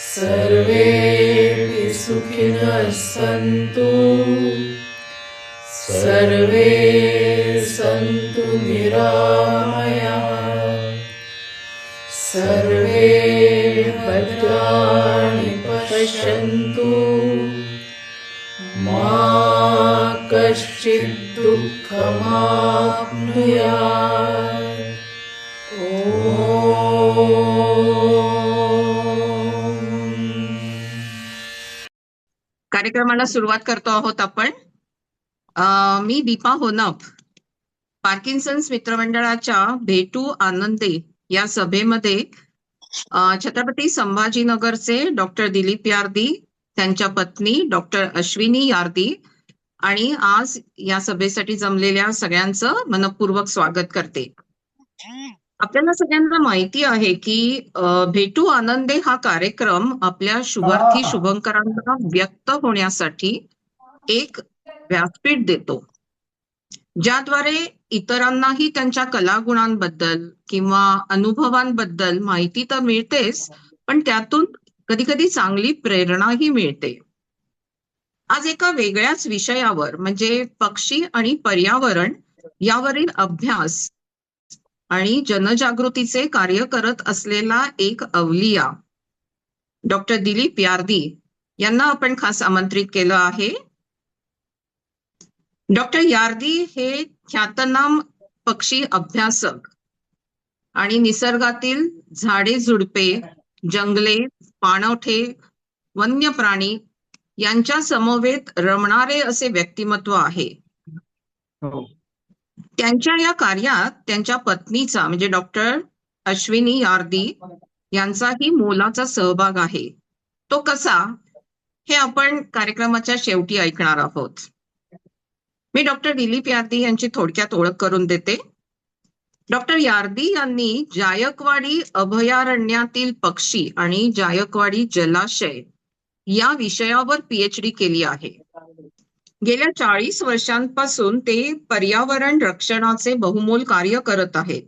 सर्वेऽपि सुखिनः सन्तु, सर्वे सन्तु निरामयाः, सर्वे भद्राणि पश्यन्तु, मा कश्चित् दुःखमाप्नुयात्। कार्यक्रमाला सुरुवात करतो आहोत आपण. मी दीपा होनप, पार्किन्सन्स मित्रमंडळाच्या भेटू आनंदे या सभेमध्ये छत्रपती संभाजीनगरचे डॉक्टर दिलीप यार्दी, त्यांच्या पत्नी डॉक्टर अश्विनी यार्दी आणि आज या सभेसाठी जमलेल्या सगळ्यांचं मनपूर्वक स्वागत करते. आपल्याला सगळ्यांना माहिती आहे की भेटू आनंदे हा कार्यक्रम आपल्या शुभार्थी शुभंकरांना व्यक्त होण्यासाठी एक व्यासपीठ देतो, ज्याद्वारे इतरांनाही त्यांच्या कलागुणांबद्दल किंवा अनुभवांबद्दल माहिती तर मिळतेच, पण त्यातून कधी कधी चांगली प्रेरणाही मिळते. आज एका वेगळ्याच विषयावर म्हणजे पक्षी आणि पर्यावरण यावरील अभ्यास आणि जनजागृतीचे कार्य करत असलेला एक अवलिया डॉक्टर दिलीप यार्दी यांना आपण खास आमंत्रित केलं आहे. डॉक्टर यार्दी हे ख्यातनाम पक्षी अभ्यासक आणि निसर्गातील झाडे झुडपे, जंगले, पाणवठे, वन्य प्राणी यांच्या समवेत रमणारे असे व्यक्तिमत्व आहे. त्यांच्या या कार्यात त्यांच्या पत्नीचा म्हणजे डॉक्टर अश्विनी यार्दी यांचाही मोलाचा सहभाग आहे. तो कसा हे आपण कार्यक्रमाच्या शेवटी ऐकणार आहोत. मी डॉक्टर दिलीप यार्दी यांची थोडक्यात ओळख करून देते. डॉक्टर यार्दी यांनी जायकवाडी अभयारण्यातील पक्षी आणि जायकवाडी जलाशय या विषयावर PhD केली आहे. गेल्या 40 वर्षांपासून ते पर्यावरण रक्षणाचे बहुमोल कार्य करत आहेत.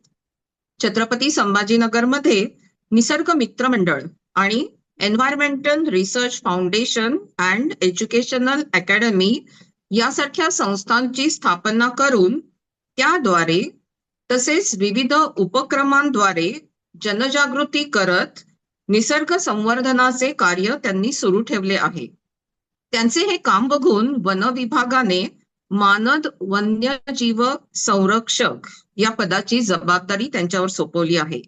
छत्रपती संभाजीनगरमध्ये निसर्ग मित्र मंडळ आणि environmental research foundation and educational academy यासारख्या संस्थांची स्थापना करून त्याद्वारे तसेच विविध उपक्रमांद्वारे जनजागृती करत निसर्ग संवर्धनाचे कार्य त्यांनी सुरू ठेवले आहे. त्यांचे हे काम बघून वन विभागाने मानद वन्यजीव संरक्षक या पदाची जबाबदारी त्यांच्यावर सोपवली आहे.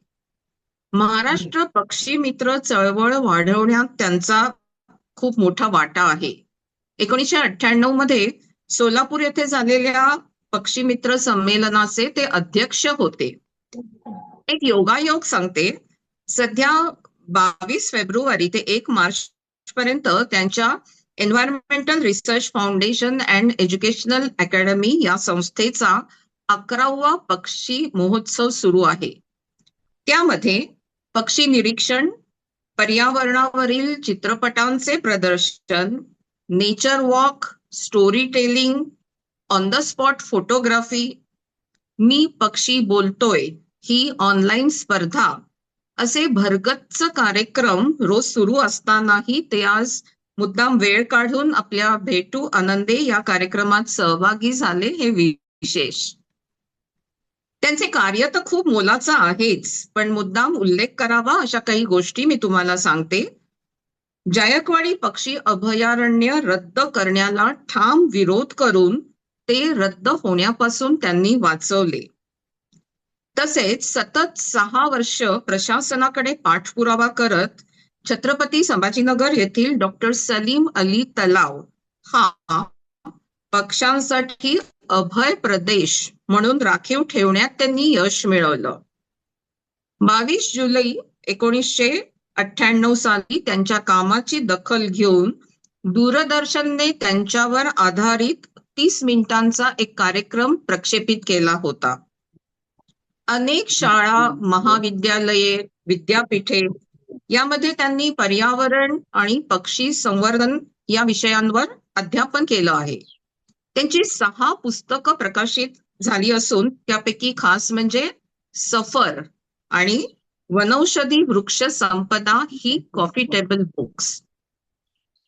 महाराष्ट्र पक्षी मित्र चळवळ वाढवण्यात त्यांचा खूप मोठा वाटा आहे. 1998 मध्ये सोलापूर येथे झालेल्या पक्षी मित्र संमेलनाचे ते अध्यक्ष होते. एक योगायोग सांगते. सध्या 22 फेब्रुवारी ते 1 मार्च पर्यंत त्यांच्या environmental research foundation and educational academy या संस्थेचा 11वा पक्षी महोत्सव सुरू आहे. त्यामध्ये पक्षी निरीक्षण, पर्यावरणावरील चित्रपटांचे प्रदर्शन, nature walk, story telling, on the spot photography, मी पक्षी बोलतोय ही ऑनलाईन स्पर्धा असे भरगच्च कार्यक्रम रोज सुरू असतानाही ते आज मुद्दाम वेळ काढून आपल्या भेटू आनंदे या कार्यक्रमात सहभागी झाले हे विशेष. त्यांचे कार्य तर खूप मोलाचं आहेच, पण मुद्दाम उल्लेख करावा अशा काही गोष्टी मी तुम्हाला सांगते. जायकवाडी पक्षी अभयारण्य रद्द करण्याला ठाम विरोध करून ते रद्द होण्यापासून त्यांनी वाचवले. तसेच सतत 6 वर्ष प्रशासनाकडे पाठपुरावा करत छत्रपती संभाजीनगर येथील डॉक्टर सलीम अली तलाव हा पक्ष्यांसाठी अभय प्रदेश म्हणून राखीव ठेवण्यात त्यांनी यश मिळवलं. 22 जुलै 1998 साली त्यांच्या कामाची दखल घेऊन दूरदर्शनने त्यांच्यावर आधारित 30 मिनिटांचा एक कार्यक्रम प्रक्षेपित केला होता. अनेक शाळा, महाविद्यालये, विद्यापीठे यामध्ये त्यांनी पर्यावरण आणि पक्षी संवर्धन या विषयांवर अध्यापन केलं आहे. त्यांची 6 पुस्तकं प्रकाशित झाली असून त्यापैकी खास म्हणजे सफर आणि वनौषधी वृक्ष संपदा ही कॉफी टेबल बुक्स.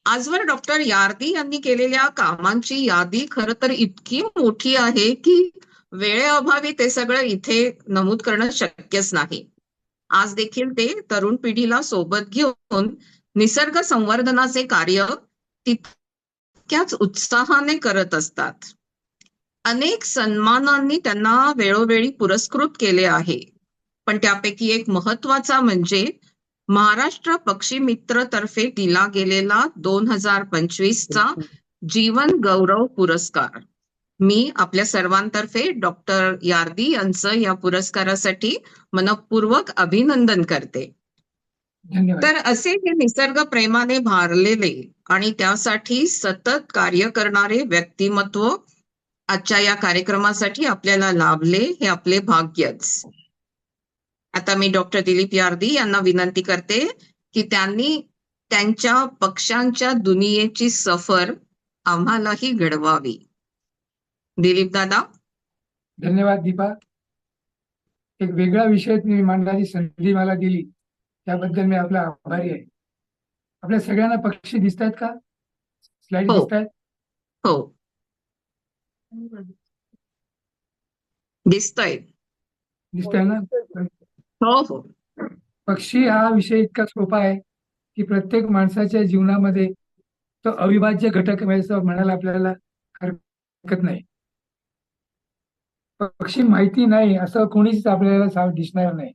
आजवर डॉक्टर यार्दी यांनी केलेल्या कामांची यादी खरं तर इतकी मोठी आहे की वेळेअभावी ते सगळं इथे नमूद करणं शक्यच नाही. आज देखील ते तरुण पिढीला सोबत घेऊन निसर्ग संवर्धनाचे कार्य तितक्याच उत्साहाने करत असतात. अनेक सन्मानांनी त्यांना वेळोवेळी पुरस्कृत केले आहे. पण त्यापैकी एक महत्वाचा म्हणजे महाराष्ट्र पक्षी मित्र तर्फे दिला गेलेला 2025चा जीवन गौरव पुरस्कार. मी आपल्या सर्वांतर्फे डॉक्टर यार्दी यांचं या पुरस्कारासाठी मनपूर्वक अभिनंदन करते. धन्यवाद. तर असे हे निसर्ग प्रेमाने भारलेले आणि त्यासाठी सतत कार्य करणारे व्यक्तिमत्व आजच्या या कार्यक्रमासाठी आपल्याला लाभले हे आपले भाग्यच. आता मी डॉक्टर दिलीप यार्दी यांना विनंती करते की त्यांनी त्यांच्या पक्ष्यांच्या दुनियेची सफर आम्हालाही घडवावी. दिलीप दादा. धन्यवाद दीपा. एक वेगळा विषय तुम्ही मांडण्याची संधी मला दिली त्याबद्दल मी आपला आभारी आहे. आपल्या सगळ्यांना पक्षी दिसत आहेत का? स्लाइड हो. दिसत आहेत? हो, दिसतोय. दिसत आहे ना? हो हो. पक्षी हा विषय इतका सोपा आहे की प्रत्येक माणसाच्या जीवनामध्ये तो अविभाज्य घटक आहे असं म्हणायला आपल्याला हरकत नाही. पक्षी माहिती नाही असं कोणीच आपल्याला दिसणार नाही.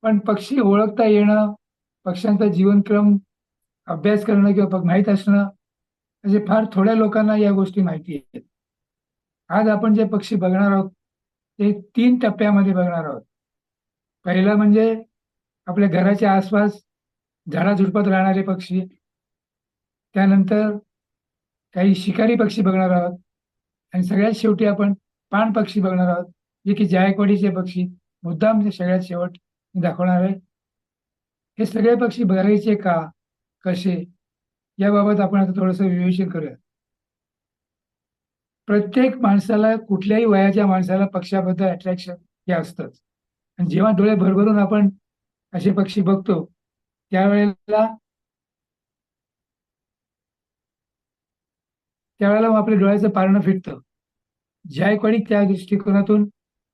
पण पक्षी ओळखता येणं, पक्ष्यांचा जीवनक्रम अभ्यास करणं किंवा माहीत असणं म्हणजे फार थोड्या लोकांना या गोष्टी माहिती आहेत. आज आपण जे पक्षी बघणार आहोत ते 3 टप्प्यामध्ये बघणार आहोत. पहिलं म्हणजे आपल्या घराच्या आसपास झाडाझुडपात राहणारे पक्षी. त्यानंतर काही शिकारी पक्षी बघणार आहोत आणि सगळ्यात शेवटी आपण पाण पक्षी बघणार आहोत, जे की जायकवाडीचे पक्षी मुद्दाम सगळ्यात शेवट दाखवणार आहे. हे सगळे पक्षी बघायचे का, कसे, याबाबत आपण आता थोडंसं विवेचन करूया. प्रत्येक माणसाला, कुठल्याही वयाच्या माणसाला पक्ष्याबद्दल अट्रॅक्शन हे असतंच. आणि जेव्हा डोळे भरभरून आपण असे पक्षी बघतो त्यावेळेला मग आपल्या डोळ्याचं पारणं फिटतं. जायकवाडी त्या दृष्टिकोनातून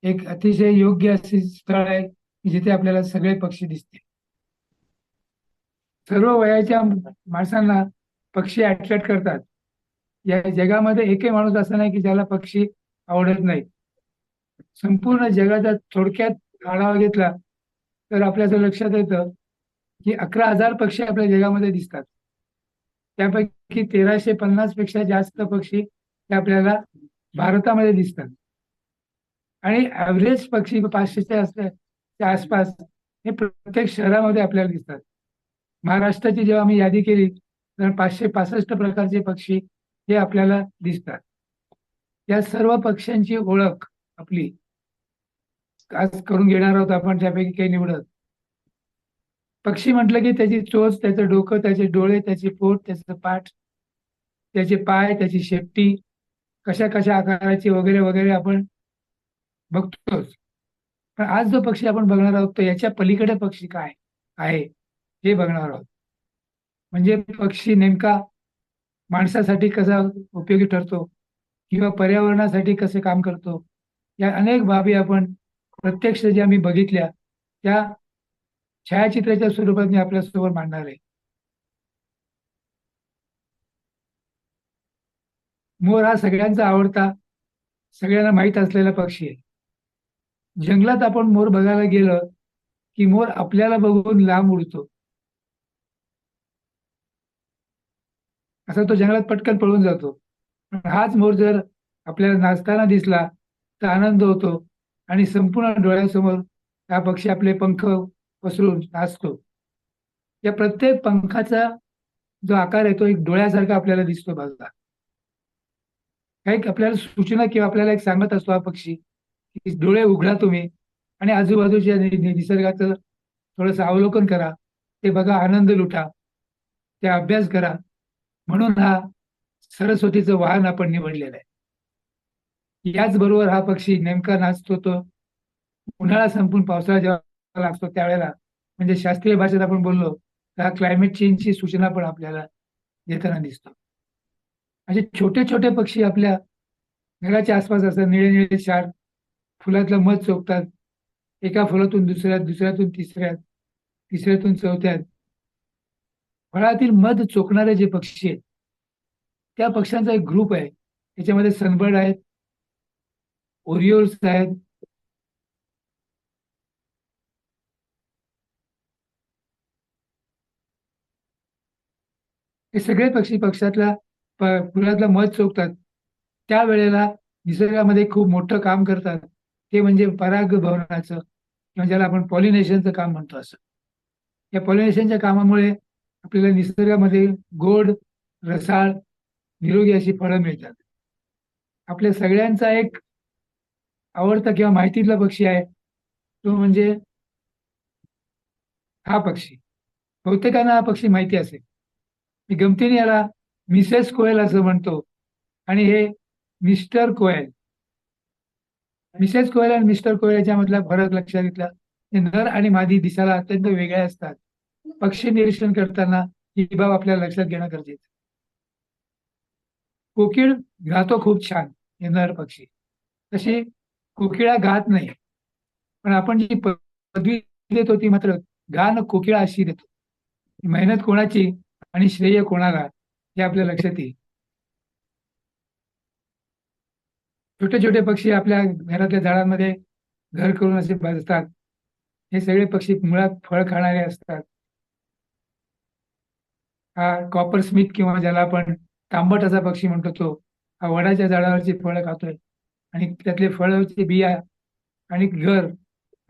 एक अतिशय योग्य असे स्थळ आहे की जिथे आपल्याला सगळे पक्षी दिसतील. सर्व वयाच्या माणसांना पक्षी अट्रॅक्ट करतात. या जगामध्ये एकही माणूस असा नाही की ज्याला पक्षी आवडत नाही. संपूर्ण जगाचा थोडक्यात आढावा घेतला तर आपल्या असं लक्षात येतं की 11,000 पक्षी आपल्या जगामध्ये दिसतात. त्यापैकी 1350 पेक्षा जास्त पक्षी हे आपल्याला भारतामध्ये दिसतात. आणि ॲव्हरेज पक्षी 500च्या आसपास हे प्रत्येक शहरामध्ये आपल्याला दिसतात. महाराष्ट्राची जेव्हा आम्ही यादी केली तर 565 प्रकारचे पक्षी हे आपल्याला दिसतात. या सर्व पक्ष्यांची ओळख आपली आज करून घेणार आहोत आपण, त्यापैकी काही निवडत. पक्षी म्हटलं की त्याची चोच, त्याचं डोकं, त्याचे डोळे, त्याची पोट, त्याचं पाठ, त्याचे पाय, त्याची शेपटी कशा कशा आकाराची वगैरे वगैरे आपण बघतोच. पण आज जो पक्षी आपण बघणार आहोत तो याच्या पलीकडे पक्षी काय आहे हे बघणार आहोत. म्हणजे पक्षी नेमका माणसासाठी कसा उपयोगी ठरतो किंवा पर्यावरणासाठी कसे काम करतो, या अनेक बाबी आपण प्रत्यक्ष ज्या मी बघितल्या त्या छायाचित्राच्या स्वरूपात मी आपल्यासमोर मांडणार आहे. मोर हा सगळ्यांचा आवडता, सगळ्यांना माहीत असलेला पक्षी आहे. जंगलात आपण मोर बघायला गेलं की मोर आपल्याला बघून लांब उडतो. असा तो जंगलात पटकन पळून जातो. पण हाच मोर जर आपल्याला नाचताना दिसला तर आनंद होतो आणि संपूर्ण डोळ्यासमोर हा पक्षी आपले पंख पसरून नाचतो. या प्रत्येक पंखाचा जो आकार आहे तो एक डोळ्यासारखा आपल्याला दिसतो बघा. काही आपल्याला सूचना किंवा आपल्याला एक सांगत असतो हा पक्षी की डोळे उघडा तुम्ही आणि आजूबाजूच्या निसर्गाचं थोडंसं अवलोकन करा, ते बघा, आनंद लुटा, ते अभ्यास करा. म्हणून हा सरस्वतीचं वाहन आपण निवडलेलं आहे. याचबरोबर हा पक्षी नेमका नाचतो तो उन्हाळा संपून पावसाळा जेव्हा लागतो त्यावेळेला, म्हणजे शास्त्रीय भाषेत आपण बोललो तर हा क्लायमेट चेंजची सूचना पण आपल्याला देताना दिसतो. असे छोटे छोटे पक्षी आपल्या घराच्या आसपास असतात. निळे निळे चार फुलातलं मध चोखतात. एका फुलातून दुसऱ्यात, दुसऱ्यातून तिसऱ्यात, तिसऱ्यातून चौथ्यात. फळातील मध चोखणारे जे पक्षी आहेत त्या पक्ष्यांचा एक ग्रुप आहे. त्याच्यामध्ये सनबर्ड आहेत, ओरिओल्स आहेत, हे सगळे पक्षी पक्षातला फुलातला मध चोखतात. त्यावेळेला निसर्गामध्ये खूप मोठं काम करतात. ते म्हणजे परागभवनाचं किंवा ज्याला आपण पॉलिनेशनचं काम म्हणतो असं. या पॉलिनेशनच्या कामामुळे आपल्याला निसर्गामध्ये गोड, रसाळ, निरोगी अशी फळं मिळतात. आपल्या सगळ्यांचा एक आवडता किंवा माहितीतला पक्षी आहे तो म्हणजे हा पक्षी. बहुतेकांना हा पक्षी माहिती असेल. मी गमतीने याला मिसेस कोयल असं म्हणतो आणि हे मिस्टर कोयल. मिसेस कोयल आणि मिस्टर कोयल याच्यामधला फरक लक्षात घेतला हे नर आणि मादी दिसायला अत्यंत वेगळे असतात. पक्षी निरीक्षण करताना ही बाब आपल्याला लक्षात घेणं गरजेचं. कोकिळ गातो खूप छान, हे नर पक्षी. तशी कोकिळा गात नाही, पण आपण जी पदवी देतो ती मात्र गान कोकिळा अशी देतो. मेहनत कोणाची आणि श्रेय कोणाला हे आपल्या लक्षात येईल. छोटे छोटे पक्षी आपल्या घरातल्या झाडांमध्ये घर करून असे बसतात. हे सगळे पक्षी मुळात फळ खाणारे असतात. हा कॉपर स्मिथ किंवा ज्याला आपण तांबट असा पक्षी म्हणतो तो हा वडाच्या झाडावरची फळं खातोय आणि त्यातले फळाची बिया आणि घर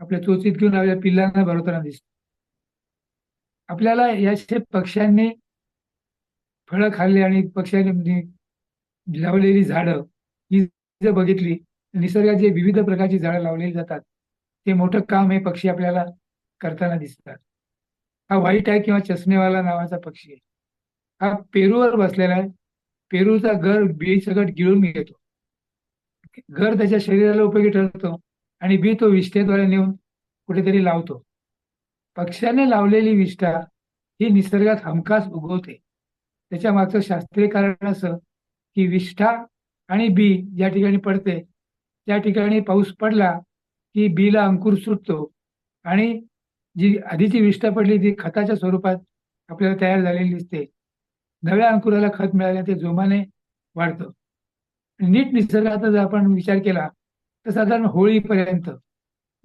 आपल्या चोचीत घेऊन आपल्या पिल्लांना भरवताना दिसतो. आपल्याला याचे पक्ष्यांनी फळं खाल्ली आणि पक्ष्यांनी लावलेली झाडं ही जर बघितली निसर्गात जे विविध प्रकारची झाडं लावलेली जातात ते मोठं काम हे पक्षी आपल्याला करताना दिसतात. हा व्हाईट आहे किंवा चष्मेवाला नावाचा पक्षी आहे. हा पेरूवर बसलेला आहे. पेरूचा गर बी सकट गिळून घेतो. गर त्याच्या शरीराला उपयोगी ठरतो आणि बी तो विष्ठेद्वारे नेऊन कुठेतरी लावतो. पक्ष्याने लावलेली विष्ठा ही निसर्गात हमखास उगवते. त्याच्या मागचं शास्त्रीय कारण असं की विष्ठा आणि बी ज्या ठिकाणी पडते त्या ठिकाणी पाऊस पडला की बीला अंकुर सुटतो आणि जी आधीची विष्ठा पडली ती खताच्या स्वरूपात आपल्याला तयार झालेली दिसते. नव्या अंकुराला खत मिळाल्याने ते जोमाने वाढतं. नीट निसर्गाचा जर आपण विचार केला तर साधारण होळीपर्यंत,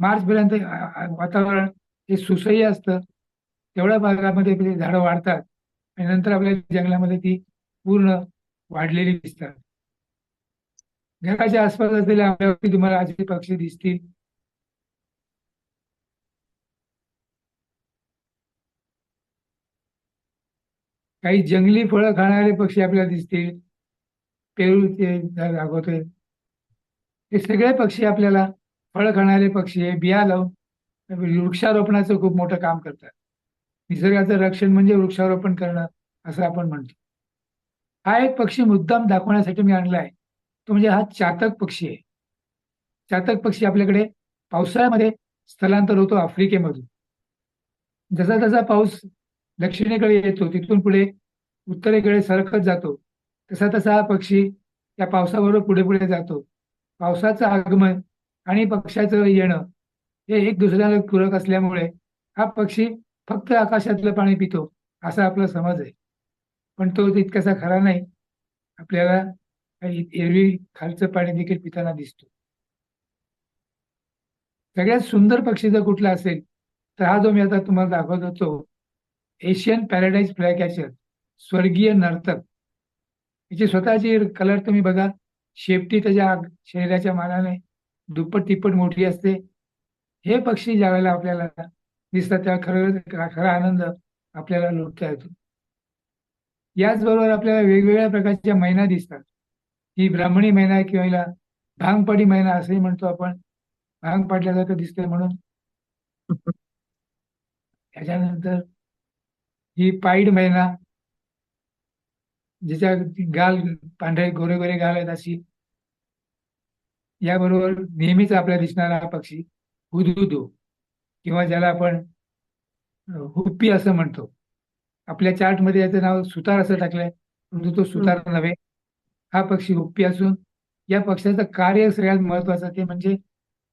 मार्चपर्यंत वातावरण हे सुसह्य असतं. तेवढ्या भागामध्ये ते झाडं वाढतात आणि नंतर आपल्या जंगलामध्ये ती पूर्ण वाढलेली दिसतात. घराच्या आसपास असलेल्या आंब्यावरती तुम्हाला असे पक्षी दिसतील. काही जंगली फळं खाणारे पक्षी आपल्याला दिसतील. पेरूचे झाड दाखवतोय. हे सगळे पक्षी आपल्याला फळं खाणारे पक्षी हे बिया लावून वृक्षारोपणाचं खूप मोठं काम करतात. निसर्गाचं रक्षण म्हणजे वृक्षारोपण करणं असं आपण म्हणतो. हा एक पक्षी मुद्दाम दाखवण्यासाठी मी आणला आहे. तो म्हणजे हा चातक पक्षी आहे. चातक पक्षी आपल्याकडे पावसाळ्यामध्ये स्थलांतर होतो आफ्रिकेमधून. जसा जसा पाऊस दक्षिणेकडे येतो तिथून पुढे उत्तरेकडे सरकत जातो तसा तसा हा पक्षी त्या पावसाबरोबर पुढे पुढे जातो. पावसाचं आगमन आणि पक्षाचं येणं हे एक दुसऱ्याला पूरक असल्यामुळे हा पक्षी फक्त आकाशातलं पाणी पितो असा आपला समज आहे. पण तो तितकासा खरा नाही. आपल्याला एरवी खालचं पाणी देखील पिताना दिसतो. सगळ्यात सुंदर पक्षी जर कुठला असेल तर हा जो मी आता तुम्हाला दाखवत होतो एशियन पॅराडाईज फ्लायकॅचर, स्वर्गीय नर्तक. याची स्वतःची कलर तुम्ही बघा. शेपटी त्याच्या शरीराच्या मानाने दुप्पट तिप्पट मोठी असते. हे पक्षी ज्यावेळेला आपल्याला दिसतात तेव्हा खरा आनंद आपल्याला लुटता येतो. याचबरोबर आपल्याला वेगवेगळ्या प्रकारच्या मैना दिसतात. ही ब्राह्मणी मैना आहे किंवा हिला भांगपाडी मैना असंही म्हणतो आपण. भांग पाडल्यासारखं दिसतंय म्हणून. त्याच्यानंतर ही पाईड मैना जिच्या गाल पांढरे गोरे गोरे गाल आहेत अशी. याबरोबर नेहमीच आपल्याला दिसणारा हा पक्षी हुदहुदू किंवा ज्याला आपण हुप्पी असं म्हणतो. आपल्या चार्टमध्ये याचं नाव सुतार असं टाकलंय, परंतु तो सुतार नव्हे. हा पक्षी हुप्पी असून या पक्ष्याचं कार्य सगळ्यात महत्वाचं ते म्हणजे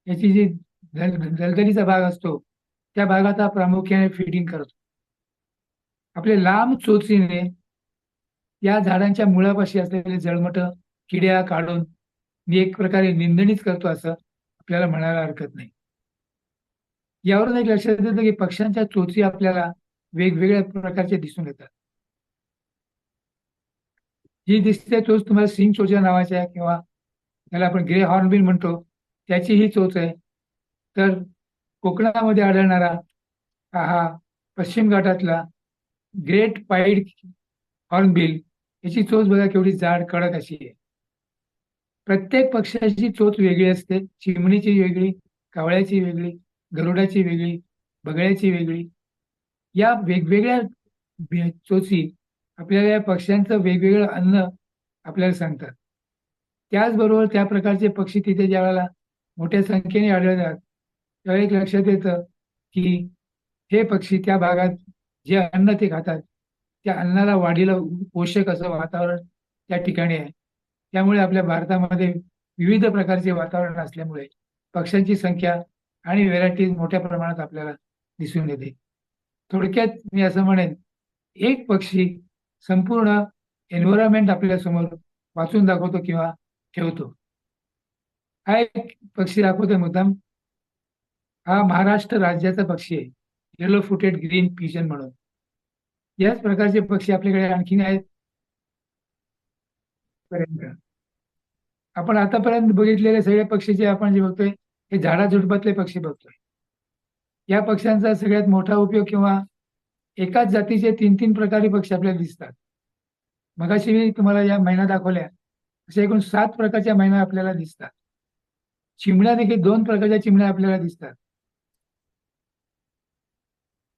याची जी दलदलीचा भाग असतो त्या भागात हा प्रामुख्याने फीडिंग करतो. आपले लांब चोचीने या झाडांच्या मुळापाशी असलेले जळमट किड्या काढून मी एक प्रकारे निंदणीच करतो असं आपल्याला म्हणायला हरकत नाही. यावरून एक लक्षात येतं की पक्ष्यांच्या चोची आपल्याला वेगवेगळ्या प्रकारचे दिसून येतात. जी दिसते चोच तुम्हाला सिंग चोच्या नावाच्या आहे किंवा त्याला आपण ग्रे हॉर्नबिल म्हणतो त्याची ही चोच आहे. तर कोकणामध्ये आढळणारा हा पश्चिम घाटातला ग्रेट पाईड हॉर्नबिल याची चोच बघा केवढी जाड कडक अशी आहे. प्रत्येक पक्ष्याची चोच वेगळी असते. चिमणीची वेगळी, कावळ्याची वेगळी, गरुडाची वेगळी, बगळ्याची वेगळी. या वेगवेगळ्या चोची आपल्याला या पक्ष्यांचं वेगवेगळं अन्न आपल्याला सांगतात. त्याचबरोबर त्या प्रकारचे पक्षी तिथे ज्या वेळेला मोठ्या संख्येने आढळतात त्यावेळी एक लक्षात येतं की हे पक्षी त्या भागात जे अन्न ते खातात त्या अन्नाला वाढीला पोषक असं वातावरण त्या ठिकाणी आहे. त्यामुळे आपल्या भारतामध्ये विविध प्रकारचे वातावरण असल्यामुळे पक्ष्यांची संख्या आणि व्हेरायटीज मोठ्या प्रमाणात आपल्याला दिसून येते. थोडक्यात मी असं म्हणेन एक पक्षी संपूर्ण एन्व्हायरमेंट आपल्या समोर वाचून दाखवतो किंवा ठेवतो. हा एक पक्षी दाखवतोय मुद्दाम. हा महाराष्ट्र राज्याचा पक्षी आहे, येलो फुटेड ग्रीन पिजन म्हणून. याच प्रकारचे पक्षी आपल्याकडे आणखीन आहेत. आपण आतापर्यंत बघितलेले सगळे पक्षी जे आपण जे बघतोय हे झाडाझुडपातले पक्षी बघतोय. या पक्ष्यांचा सगळ्यात मोठा उपयोग किंवा एकाच जातीचे 3-3 प्रकारी पक्षी आपल्याला दिसतात. मगाशी मी तुम्हाला या मैना दाखवल्या अशा एकूण 7 प्रकारच्या मैना आपल्याला दिसतात. चिमण्या देखील 2 प्रकारच्या चिमण्या आपल्याला दिसतात.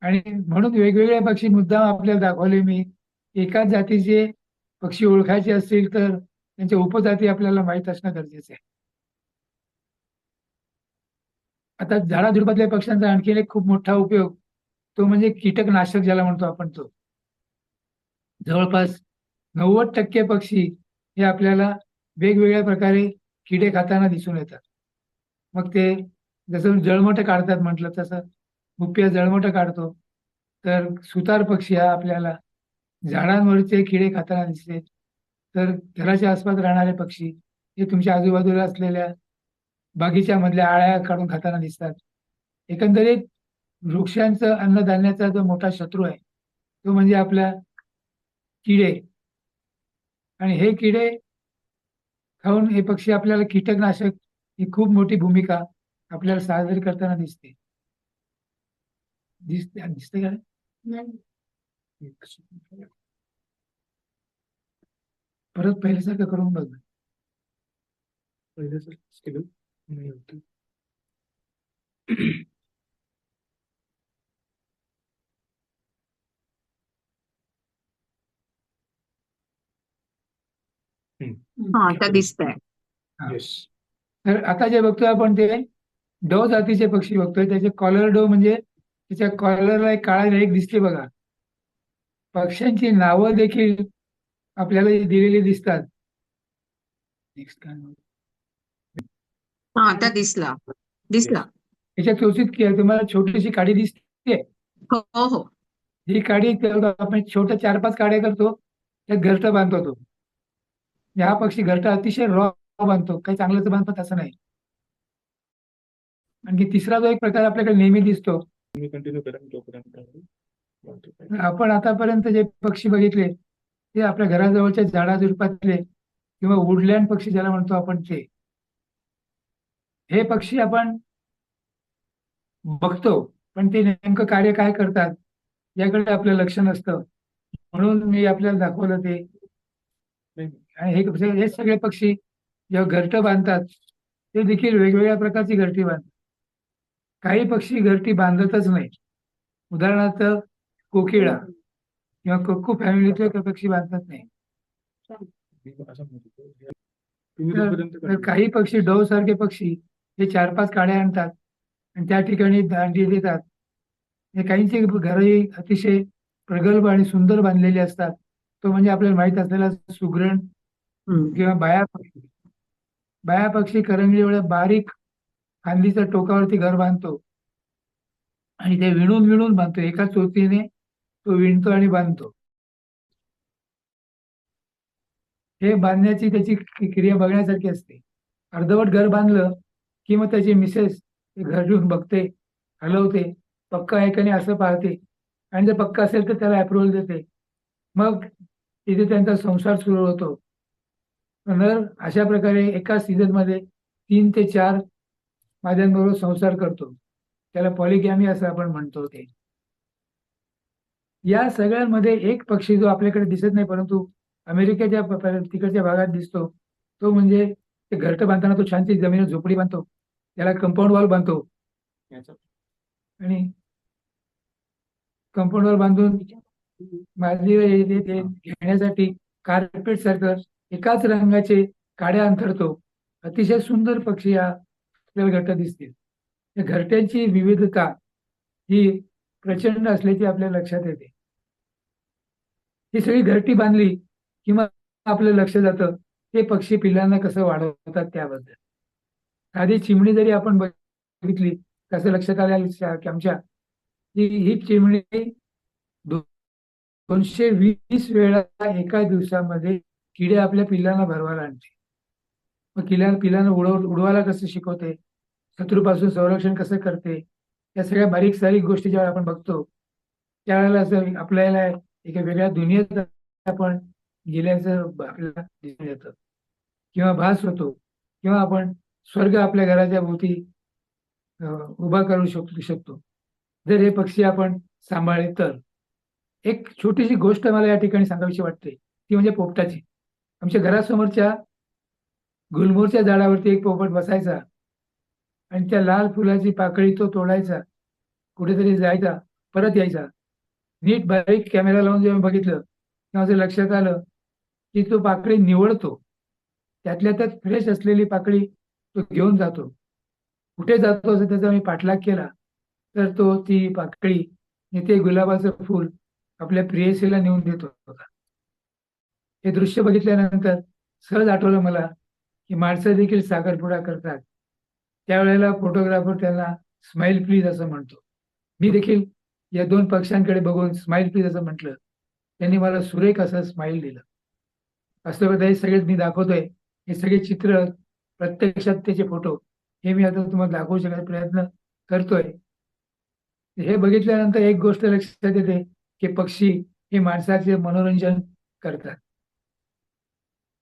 आणि म्हणून वेगवेगळे पक्षी मुद्दाम आपल्याला दाखवले मी. एकाच जातीचे पक्षी ओळखायचे असतील तर त्यांच्या उपजाती आपल्याला माहीत असणं गरजेचं आहे. आता झाडाझुडपातल्या पक्ष्यांचा आणखीन एक खूप मोठा उपयोग तो म्हणजे कीटकनाशक ज्याला म्हणतो आपण तो. जवळपास 90% पक्षी हे आपल्याला वेगवेगळ्या प्रकारे किडे खाताना दिसून येतात. मग ते जसं जळमटं काढतात म्हटलं तसं मुक्या जळमटं काढतो. तर सुतार पक्षी हा आपल्याला झाडांवरचे किडे खाताना दिसते. तर घराच्या आसपास राहणारे पक्षी हे तुमच्या आजूबाजूला असलेल्या बागीच्यामधल्या आळ्या काढून खाताना दिसतात. एकंदरीत वृक्षांचं अन्नधान्याचा जो मोठा शत्रू आहे तो म्हणजे आपल्या किडे. आणि हे किडे खाऊन हे पक्षी आपल्याला कीटकनाशक ही खूप मोठी भूमिका आपल्याला साजरी करताना दिसते. दिसते का? परत पहिल्यासारखं करून बघ. पहिल्यासारखं नाही होत. हा आता दिसतंय. तर आता जे बघतोय आपण ते डो जातीचे पक्षी बघतोय. त्याचे कॉलर डो म्हणजे त्याच्या कॉलरला एक काळा रेख दिसते बघा. पक्ष्यांची नावं देखील आपल्याला दिलेली दिसतात. हा आता दिसला. त्याच्या चोचीत तुम्हाला छोटीशी काडी दिसते. हो हो. ही काडी आपण छोट्या 4-5 काड्या करतो त्यात घरटं बांधतो तो. हा पक्षी घरटं अतिशय रॉ बांधतो. काही चांगलंच बांधतो असं नाही. आणखी तिसरा जो एक प्रकार आपल्याकडे नेहमी दिसतो. आपण आतापर्यंत जे पक्षी बघितले ते आपल्या घराजवळच्या झाडाझुडपातले किंवा वुडलँड पक्षी ज्याला म्हणतो आपण ते. हे पक्षी आपण बघतो पण ते नेमकं कार्य काय करतात याकडे आपलं लक्ष नसतं. म्हणून मी आपल्याला दाखवलं ते. आणि हे सगळे पक्षी जेव्हा घरटं बांधतात ते देखील वेगवेगळ्या प्रकारची घरटी बांधतात. काही पक्षी घरटी बांधतच नाही. उदाहरणार्थ कोकिळा किंवा कुक्कू फॅमिलीतले पक्षी बांधतात नाही. तर काही पक्षी डोव सारखे पक्षी हे 4-5 काड्या आणतात आणि त्या ठिकाणी दांडी देतात. हे काहींची घरही अतिशय प्रगल्भ आणि सुंदर बांधलेली असतात. तो म्हणजे आपल्याला माहित असलेला सुगरण किंवा बाया पक्षी. बाया पक्षी करंगळी एवढ्या बारीक फांदीच्या टोकावरती घर बांधतो आणि ते विणून विणून बांधतो. एका चोचीने तो विणतो आणि बांधतो. हे बांधण्याची त्याची क्रिया बघण्यासारखी असते. अर्धवट घर बांधलं की मग त्याची मिसेस ते घर घेऊन बघते, हलवते, पक्का आहे का नाही असं पाहते आणि जर पक्का असेल तर त्याला अप्रुव्हल देते. मग तिथे त्यांचा संसार सुरू होतो. नर अशा प्रकारे एका सीझनमध्ये 3 ते 4 माद्यांबरोबर संसार करतो. त्याला पॉलिगॅमी असं आपण म्हणतो. ते या सगळ्यांमध्ये एक पक्षी जो आपल्याकडे दिसत नाही परंतु अमेरिकेच्या तिकडच्या भागात दिसतो, तो म्हणजे ते घरटं बांधताना तो छानशी जमिनीवर झोपडी बांधतो, त्याला कंपाऊंड वॉल बांधतो आणि कंपाऊंड वॉल बांधून माझी ते घेण्यासाठी कार्पेट सारखं एकाच रंगाचे काड्या अंथरतो. अतिशय सुंदर पक्षी हा आपल्याला घरटं दिसतील. त्या घरट्यांची विविधता ही प्रचंड असल्याची आपल्या लक्षात येते. ही सगळी घरटी बांधली की मग आपलं लक्ष जातं ते पक्षी पिल्लांना कसं वाढवतात त्याबद्दल. साधी चिमणी जरी आपण बघितली कसं लक्षात आलं की आमच्या ही चिमणी 220 वेळा एका दिवसामध्ये किडे आपल्या पिल्लांना भरवायला आणते. मग पिल्लांना उडवायला कसं शिकवते, शत्रूपासून संरक्षण कसं करते, या सगळ्या बारीक सारीक गोष्टी जेव्हा आपण बघतो त्यावेळेला असं आपल्याला एका वेगळ्या दुनियेत आपण गेल्याचं आपल्याला दिसून येतं किंवा भास होतो किंवा आपण स्वर्ग आपल्या घराच्या भोवती उभा करू शकतो जर हे पक्षी आपण सांभाळले तर. एक छोटीशी गोष्ट मला या ठिकाणी सांगावीशी वाटते ती म्हणजे पोपटाची. आमच्या घरासमोरच्या गुलमोहरच्या झाडावरती एक पोपट बसायचा आणि त्या लाल फुलाची पाकळी तो तोडायचा, कुठेतरी जायचा, परत यायचा. नीट बारीक कॅमेरा लावून जेव्हा बघितलं तेव्हा असं लक्षात आलं की तो पाकळी निवडतो, त्यातल्या त्यात फ्रेश असलेली पाकळी तो घेऊन जातो. कुठे जातो असं त्याचा मी पाठलाग केला तर तो ती पाकळी ते गुलाबाचं फूल आपल्या प्रेयसीला नेऊन देत होता. हे दृश्य बघितल्यानंतर सहज आठवलं मला की माणसं देखील साखरपुडा करतात, त्यावेळेला फोटोग्राफर त्यांना स्माइल प्लीज असं म्हणतो. मी देखील या 2 पक्ष्यांकडे बघून स्माइल प्लीज असं म्हटलं. त्यांनी मला सुरेख असं स्माइल दिलं. असं हे सगळे मी दाखवतोय, हे सगळे चित्र प्रत्यक्षात त्याचे फोटो हे मी आता तुम्हाला दाखवू शकण्याचा प्रयत्न करतोय. हे बघितल्यानंतर एक गोष्ट लक्षात येते की पक्षी हे माणसाचे मनोरंजन करतात.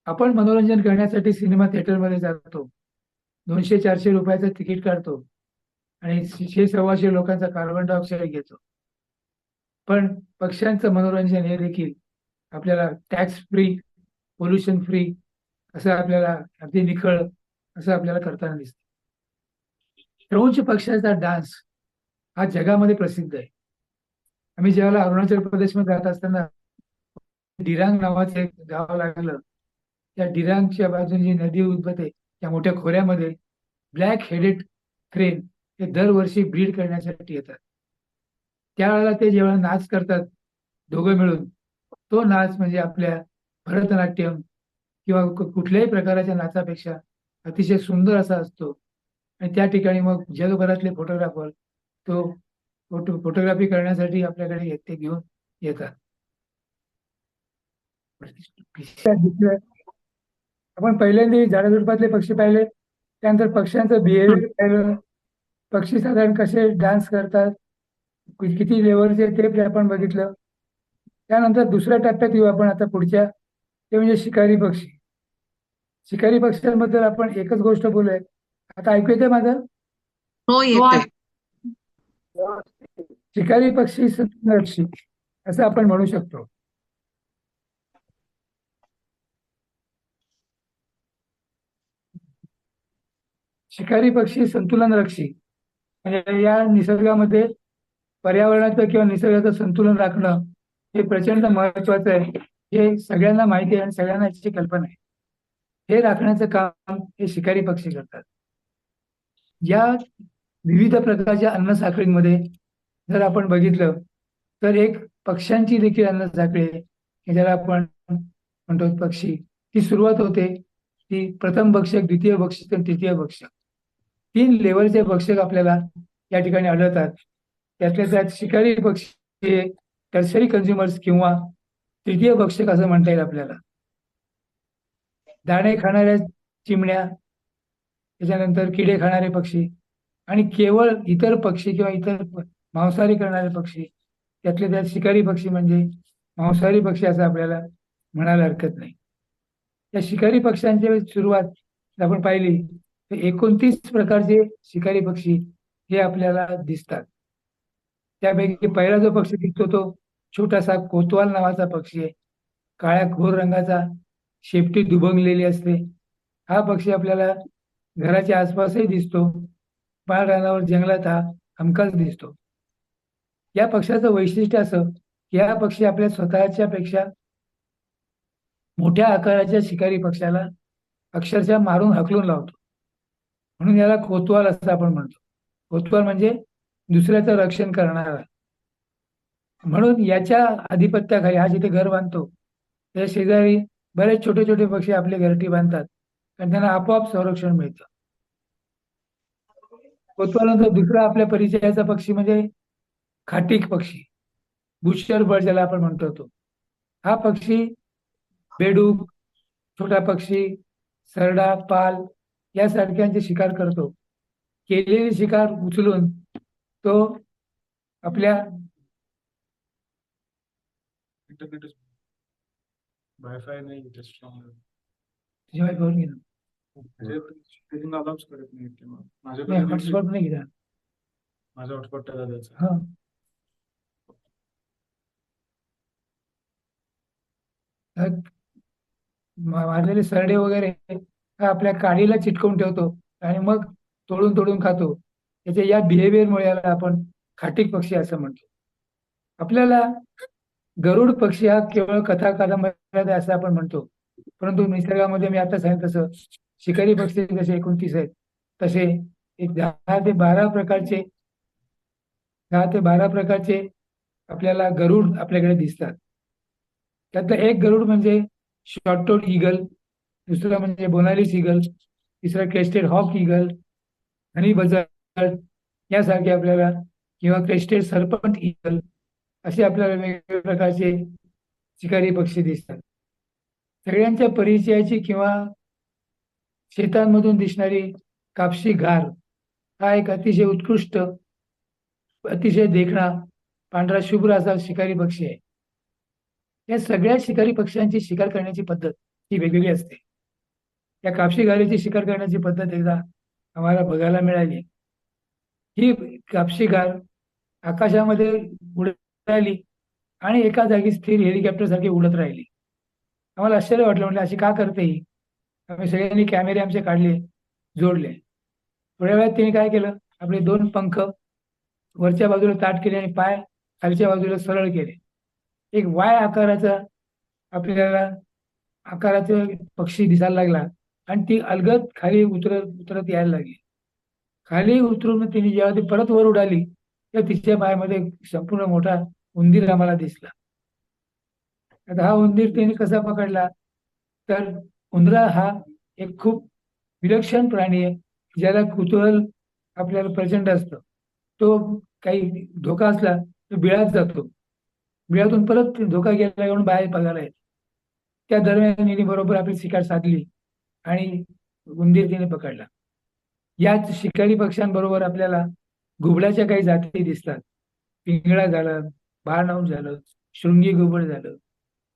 आपण मनोरंजन करण्यासाठी सिनेमा थिएटरमध्ये जातो, 200-400 रुपयाचं तिकीट काढतो आणि 100-125 लोकांचा कार्बन डायऑक्साईड घेतो. पण पक्ष्यांचं मनोरंजन हे देखील आपल्याला टॅक्स फ्री, पोल्युशन फ्री असं आपल्याला अगदी निखळ असं आपल्याला करताना दिसतं. क्रौंच पक्ष्याचा डान्स हा जगामध्ये प्रसिद्ध आहे. आम्ही ज्यावेळेला अरुणाचल प्रदेशमध्ये जात असताना डिरांग नावाचं एक गाव लागलं. त्या डिरांगच्या बाजूने जी नदी उद्भवते त्या मोठ्या खोऱ्यामध्ये ब्लॅक हेडेड क्रेन हे दरवर्षी ब्रीड करण्यासाठी येतात. त्यावेळेला ते जेव्हा नाच करतात दोघं मिळून, तो नाच म्हणजे आपल्या भरतनाट्यम किंवा कुठल्याही प्रकारच्या नाचापेक्षा अतिशय सुंदर असा असतो. आणि त्या ठिकाणी मग जगभरातले फोटोग्राफर तो फोटोग्राफी करण्यासाठी आपल्याकडे ते घेऊन येतात. आपण पहिल्यांदा झाडाझुडपातले पक्षी पाहिले, त्यानंतर पक्ष्यांचं बिहेवियर पाहिलं, पक्षी साधारण कसे डान्स करतात, किती लेवलचे ते आपण बघितलं. त्यानंतर दुसऱ्या टप्प्यात येऊ आपण आता पुढच्या, ते म्हणजे शिकारी पक्षी. शिकारी पक्ष्यांबद्दल आपण एकच गोष्ट बोलूया. आता ऐकू येते माझं? हो, येते. शिकारी पक्षी संतुलनरक्षी असं आपण म्हणू शकतो. शिकारी पक्षी संतुलनरक्षी म्हणजे या निसर्गामध्ये पर्यावरणाचं किंवा निसर्गाचं संतुलन राखणं हे प्रचंड महत्वाचं आहे. हे सगळ्यांना माहिती आहे आणि सगळ्यांना याची कल्पना आहे. हे राखण्याचं काम हे शिकारी पक्षी करतात. या विविध प्रकारच्या अन्न साखळींमध्ये जर आपण बघितलं तर एक पक्ष्यांची देखील अन्न साखळी आहे की ज्याला आपण म्हणतो पक्षी. ती सुरुवात होते ती प्रथम भक्षक, द्वितीय भक्षक आणि तृतीय भक्षक. 3 लेवलचे भक्षक आपल्याला या ठिकाणी आढळतात. त्यातल्या त्यात शिकारी पक्षी हे टर्शरी कन्झ्युमर्स किंवा तृतीय भक्षक असं म्हणता येईल आपल्याला. दाणे खाणाऱ्या चिमण्या, त्याच्यानंतर किडे खाणारे पक्षी आणि केवळ इतर पक्षी किंवा इतर मांसाहारी करणारे पक्षी, त्यातले त्यात शिकारी पक्षी म्हणजे मांसाहारी पक्षी असं आपल्याला म्हणायला हरकत नाही. त्या शिकारी पक्ष्यांची सुरुवात जर आपण पाहिली तर 29 प्रकारचे शिकारी पक्षी हे आपल्याला दिसतात. त्यापैकी पहिला जो पक्षी दिसतो तो छोटासा कोतवाल नावाचा पक्षी आहे. काळ्या घोर रंगाचा, शेपटी दुभंगलेली असते. हा पक्षी आपल्याला घराच्या आसपासही दिसतो. पाळरानावर, जंगलात हा हमखास दिसतो. या पक्षाचं वैशिष्ट्य असं की हा पक्षी आपल्या स्वतःच्या पेक्षा मोठ्या आकाराच्या शिकारी पक्षाला अक्षरशः मारून हकलून लावतो. म्हणून याला कोतवाल असं आपण म्हणतो. कोतवाल म्हणजे दुसऱ्याचं रक्षण करणारा. म्हणून याच्या आधिपत्याखाली हा जिथे घर बांधतो त्या शेजारी बरेच छोटे छोटे पक्षी आपले घरटी बांधतात कारण त्यांना आपोआप संरक्षण मिळतं. कोतवालानंतर दुसरा आपल्या परिचयाचा पक्षी म्हणजे खाटीक पक्षी, बुशर बर्ड ज्याला आपण म्हणतो तो. हा पक्षी बेडूक, छोटा पक्षी, सरडा, पाल यासारख्यांचे शिकार करतो. केलेली शिकार उचलून तो आपल्या इंटरनेट वायफाय नाही इथे स्ट्रॉंग जेव्हा करून घेणं सेटिंग अलाउच करत नाही तेव्हा नाही, माझ्याकडे हॉटस्पॉट नाही घेणार. माझा हॉटस्पॉट त्याला द्यायचा. हा मारलेले सरडे वगैरे हा आपल्या काडीला चिटकवून ठेवतो आणि मग तोडून तोडून खातो. त्याच्या या बिहेवियरमुळे याला आपण खाटीक पक्षी असं म्हणतो. आपल्याला गरुड पक्षी हा केवळ कथा कादंबऱ्यात असं आपण म्हणतो, परंतु निसर्गामध्ये मी आता सांगितलं तसं शिकारी पक्षी जसे 29 आहेत तसे एक 10 ते 12 प्रकारचे आपल्याला गरुड आपल्याकडे दिसतात. त्यातलं एक गरुड म्हणजे शॉर्ट-टोड ईगल, दुसरं म्हणजे बोनालिस ईगल, तिसरं क्रेस्टेड हॉक ईगल, हनी बझार्ड यासारखे आपल्याला किंवा क्रेस्टेड सर्पंट ईगल असे आपल्याला वेगवेगळ्या प्रकारचे शिकारी पक्षी दिसतात. सगळ्यांच्या परिचयाची किंवा शेतांमधून दिसणारी कापशी घार हा एक अतिशय उत्कृष्ट, अतिशय देखणा, पांढरा शुभ्र असा शिकारी पक्षी आहे. या सगळ्या शिकारी पक्ष्यांची शिकार करण्याची पद्धत ही वेगवेगळी असते. या कापशी घारीची शिकार करण्याची पद्धत एकदा आम्हाला बघायला मिळाली. ही कापशी घार आकाशामध्ये उडत राहिली आणि एका जागी स्थिर हेलिकॉप्टर सारखी उडत राहिली. आम्हाला आश्चर्य वाटलं, म्हटलं अशी का करते ही. आम्ही सगळ्यांनी कॅमेरे आमचे काढले, जोडले. थोड्या वेळात तिने काय केलं, आपले 2 पंख वरच्या बाजूला ताठ केले आणि पाय खालच्या बाजूला सरळ केले. एक वाय आकाराचा आपल्याला आकाराचा पक्षी दिसायला लागला आणि ती अलगद खाली उतरत यायला लागली. खाली उतरून तिने जेव्हा ती परत वर उडाली तेव्हा तिच्या पायामध्ये संपूर्ण मोठा उंदीर आम्हाला दिसला. आता हा उंदीर तिने कसा पकडला, तर उंदरा हा एक खूप विलक्षण प्राणी आहे ज्याला कुतूहल आपल्याला प्रचंड असतं. तो काही धोका असला तर बिळात जातो, बिळातून परत धोका गेला म्हणून बाहेर बघायला येतो. त्या दरम्यान तिने बरोबर आपली शिकार साधली आणि उंदीर तिने पकडला. याच शिकारी पक्ष्यांबरोबर आपल्याला घुबडाच्या काही जाती दिसतात. पिंगळा झालं, बाळनाऊन झालं, शृंगी घुबड झालं,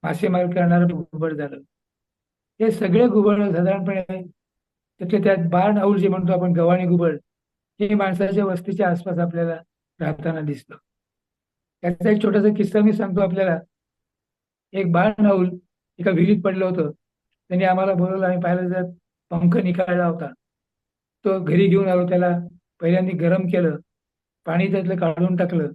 मासेमारी करणारं घुबड झालं. हे सगळे घुबड साधारणपणे त्यातल्या त्यात बाळनाऊल जे म्हणतो आपण, गव्हाणी घुबड, हे माणसाच्या वस्तीच्या आसपास आपल्याला राहताना दिसतं. त्याचा एक छोटासा किस्सा मी सांगतो आपल्याला. एक बाळनाऊल एका विहिरीत पडलं होतं. त्यांनी आम्हाला बोलवलं, आम्ही पाहिलं तर पंख निकाळला होता. तो घरी घेऊन आलो, त्याला पहिल्यांदा गरम केलं, पाणी त्यातलं काढून टाकलं,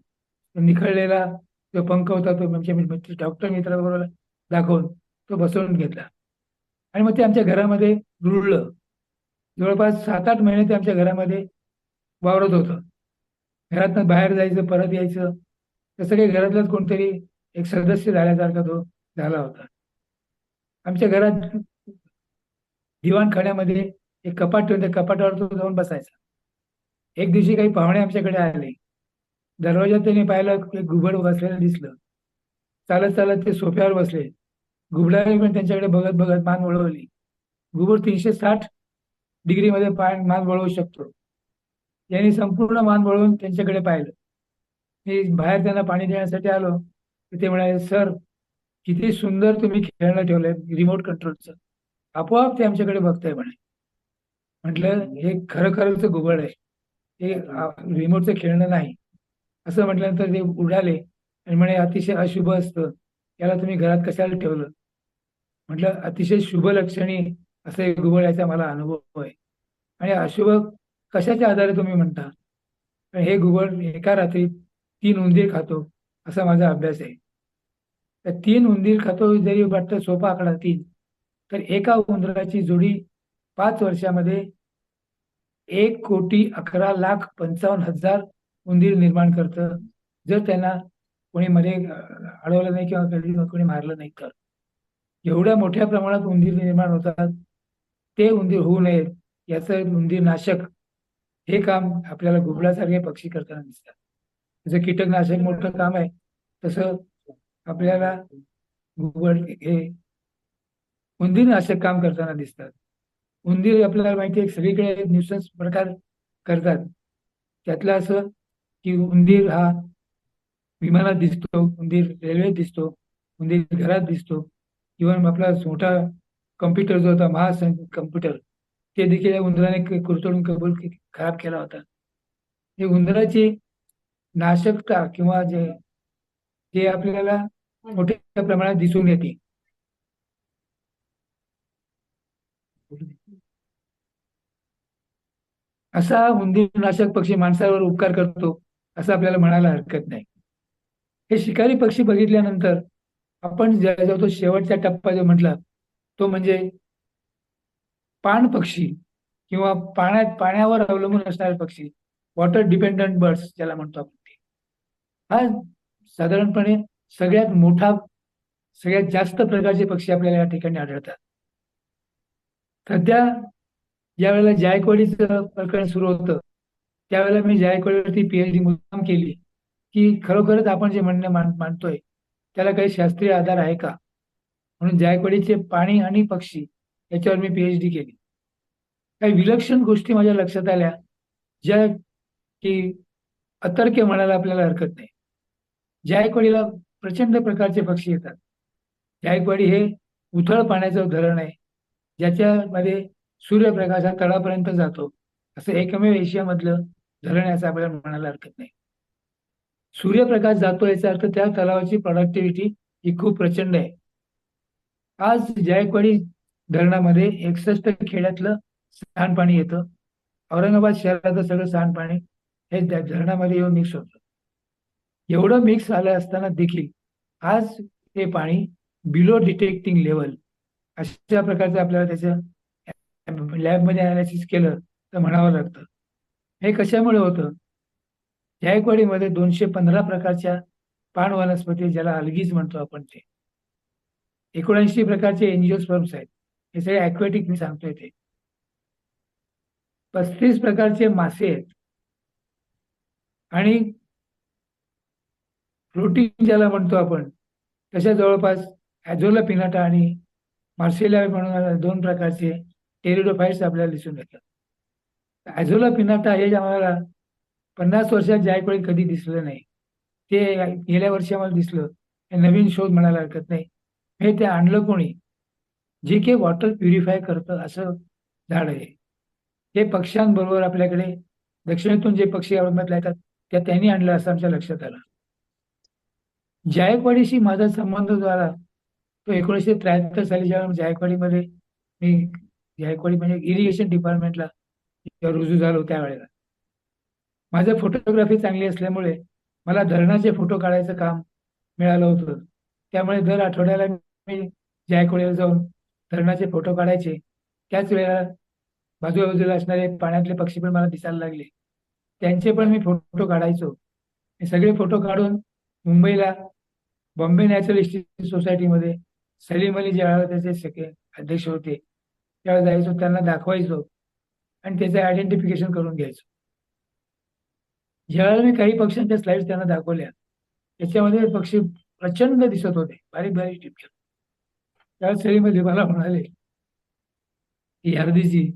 निखळलेला जो पंख होता तो म्हणजे डॉक्टर मित्राबरोबर दाखवून तो बसवून घेतला आणि मग ते आमच्या घरामध्ये रुळलं. जवळपास 7-8 महिने ते आमच्या घरामध्ये वावरत होतं. घरातनं बाहेर जायचं, परत यायचं. तसं काही घरातलाच कोणतरी एक सदस्य झाल्यासारखा तो झाला होता. आमच्या घरात दिवाणखान्यामध्ये एक कपाट ठेवून त्या कपाटावर तो जाऊन बसायचा. एक दिवशी काही पाहुणे आमच्याकडे आले. दरवाजात त्यांनी पाहिलं एक घुबड बसलेलं दिसलं. चालत चालत ते सोफ्यावर बसले. घुबडाने पण त्यांच्याकडे बघत बघत मान वळवली. घुबड 360 डिग्रीमध्ये मान वळवू शकतो. यांनी संपूर्ण मान वळवून त्यांच्याकडे पाहिलं. मी बाहेर त्यांना पाणी देण्यासाठी आलो, तर ते म्हणाले, "सर, किती सुंदर तुम्ही खेळणं ठेवलंय रिमोट कंट्रोलचं. आपोआप ते आमच्याकडे बघताय" म्हणे. म्हटलं, "हे खरंच घुबड आहे. हे रिमोटचं खेळणं नाही." असं म्हटल्यानंतर ते उडाले आणि म्हणे, "अतिशय अशुभ असतं. याला तुम्ही घरात कशाला ठेवलं?" म्हटलं, "अतिशय शुभ लक्षणी असं हे घुबड याचा मला अनुभव आहे." आणि अशुभ कशाच्या आधारे तुम्ही म्हणता? तर हे घुबड एका रात्रीत 3 उंदीर खातो, असा माझा अभ्यास आहे. तर 3 उंदीर खातो जरी वाटतं सोपा आकडा 3, तर एका उंदराची जोडी 5 वर्षामध्ये 1,11,55,000 उंदीर निर्माण करतं. जर त्यांना कोणी मध्ये अडवलं नाही किंवा कधी कोणी मारलं नाही तर. एवढ्या मोठ्या प्रमाणात उंदीर निर्माण होतात. ते उंदीर होऊ नयेत याचं उंदीरनाशक हे काम आपल्याला घुबडासारखे पक्षी करताना दिसतात. जसं कीटकनाशक मोठं काम आहे, तसं आपल्याला घुबड हे उंदीरनाशक काम करताना दिसतात. उंदीर आपल्याला माहिती आहे सगळीकडे न्यूसन्स प्रकार करतात. त्यातलं असं की उंदीर हा विमानात दिसतो, उंदीर रेल्वेत दिसतो, उंदीर घरात दिसतो. इव्हन आपला मोठा कॉम्प्युटर जो होता कॉम्प्युटर, ते देखील या उंदराने कुरतडून खराब केला होता. ही उंदराची नाशकता किंवा जे जे आपल्याला मोठ्या प्रमाणात दिसून येते. असा उंदीरनाशक पक्षी माणसावर उपकार करतो असं आपल्याला म्हणायला हरकत नाही. हे शिकारी पक्षी बघितल्यानंतर आपण जो तो शेवटचा टप्पा जो म्हटला, तो म्हणजे पाण पक्षी किंवा पाण्यावर अवलंबून असणारे पक्षी, वॉटर डिपेंडंट बर्ड्स ज्याला म्हणतो आपण ते. हा साधारणपणे सगळ्यात मोठा, सगळ्यात जास्त प्रकारचे पक्षी आपल्याला या ठिकाणी आढळतात. सध्या ज्यावेळेला जायकवाडीचं प्रकरण सुरू होतं, त्यावेळेला मी जायकवाडीवरती PhD मुद्दाम केली, की खरोखरच आपण जे म्हणणं मांडतोय त्याला काही शास्त्रीय आधार आहे का? म्हणून जायकवाडीचे प्राणी आणि पक्षी याच्यावर मी PhD केली. काही विलक्षण गोष्टी माझ्या लक्षात आल्या, ज्या की अतर्क्य म्हणायला आपल्याला हरकत नाही. जायकवाडीला प्रचंड प्रकारचे पक्षी येतात. जायकवाडी हे उथळ पाण्याचं धरण आहे, ज्याच्यामध्ये सूर्यप्रकाश हा तळापर्यंत जातो. असं एकमेव एशियामधलं धरण आहे असं आपल्याला म्हणायला हरकत नाही. सूर्यप्रकाश जातो याचा अर्थ त्या तलावाची प्रोडक्टिव्हिटी ही खूप प्रचंड आहे. आज जायकवाडी धरणामध्ये 61 खेड्यातलं सांडपाणी येतं. औरंगाबाद शहराचं सगळं सांडपाणी हे धरणामध्ये येऊन मिक्स होतं. एवढं मिक्स आलं असताना देखील आज ते पाणी बिलो डिटेक्टिंग लेवल अशा प्रकारचं आपल्याला त्याचं लॅबमध्ये अनालिसिस केलं तर म्हणावं लागतं. हे कशामुळे होतं? जायकवाडीमध्ये 215 प्रकारच्या पाण वनस्पती, ज्याला अल्गीज म्हणतो आपण, ते 79 प्रकारचे एंजिओस्पर्म्स आहेत. हे सगळे ॲक्वेटिक मी सांगतोय ते. 35 प्रकारचे मासे आहेत आणि फ्लोटिंग ज्याला म्हणतो आपण, तशा जवळपास ॲझोला पिनाटा आणि मार्सेलिया म्हणून 2 प्रकारचे टेरिडोफाइट्स आपल्याला दिसून येतात. ॲझोला पिनाटा हे आम्हाला 50 वर्षात जायकवाडीत कधी दिसलं नाही. ते गेल्या वर्षी आम्हाला दिसलं. हे नवीन शोध म्हणायला हरकत नाही. हे ते आणलं कोणी? जे काही वॉटर प्युरिफाय करतं असं झाड आहे. हे पक्ष्यांबरोबर आपल्याकडे दक्षिणेतून जे पक्षी औरंगाबादला येतात त्या त्यांनी आणलं असं आमच्या लक्षात आलं. जायकवाडीशी माझा संबंध जो आला तो 1973 साली, जेव्हा जायकवाडीमध्ये मी जायकवाडी म्हणजे इरिगेशन डिपार्टमेंटला रुजू झालो त्यावेळेला. माझं फोटोग्राफी चांगली असल्यामुळे मला धरणाचे फोटो काढायचं काम मिळालं होतं. त्यामुळे दर आठवड्याला मी जायकवाडीला जाऊन धरणाचे फोटो काढायचे. त्याच वेळेला बाजूबाजूला असणारे पाण्यातले पक्षी पण मला दिसायला लागले. त्यांचे पण मी फोटो काढायचो. हे सगळे फोटो काढून मुंबईला बॉम्बे नॅचरल हिस्ट्री सोसायटीमध्ये सलीम अली ज्यावेळेला त्याचे सगळे अध्यक्ष होते त्यावेळेला जायचो, त्यांना दाखवायचो आणि त्याचं आयडेंटिफिकेशन करून घ्यायचो. ज्यावेळेला मी काही पक्ष्यांच्या स्लाइड्स त्यांना दाखवल्या त्याच्यामध्ये पक्षी प्रचंड दिसत होते, बारीक बारीक टिपके. त्यावेळेस सलीम अली मला म्हणाले की यार्दीजी,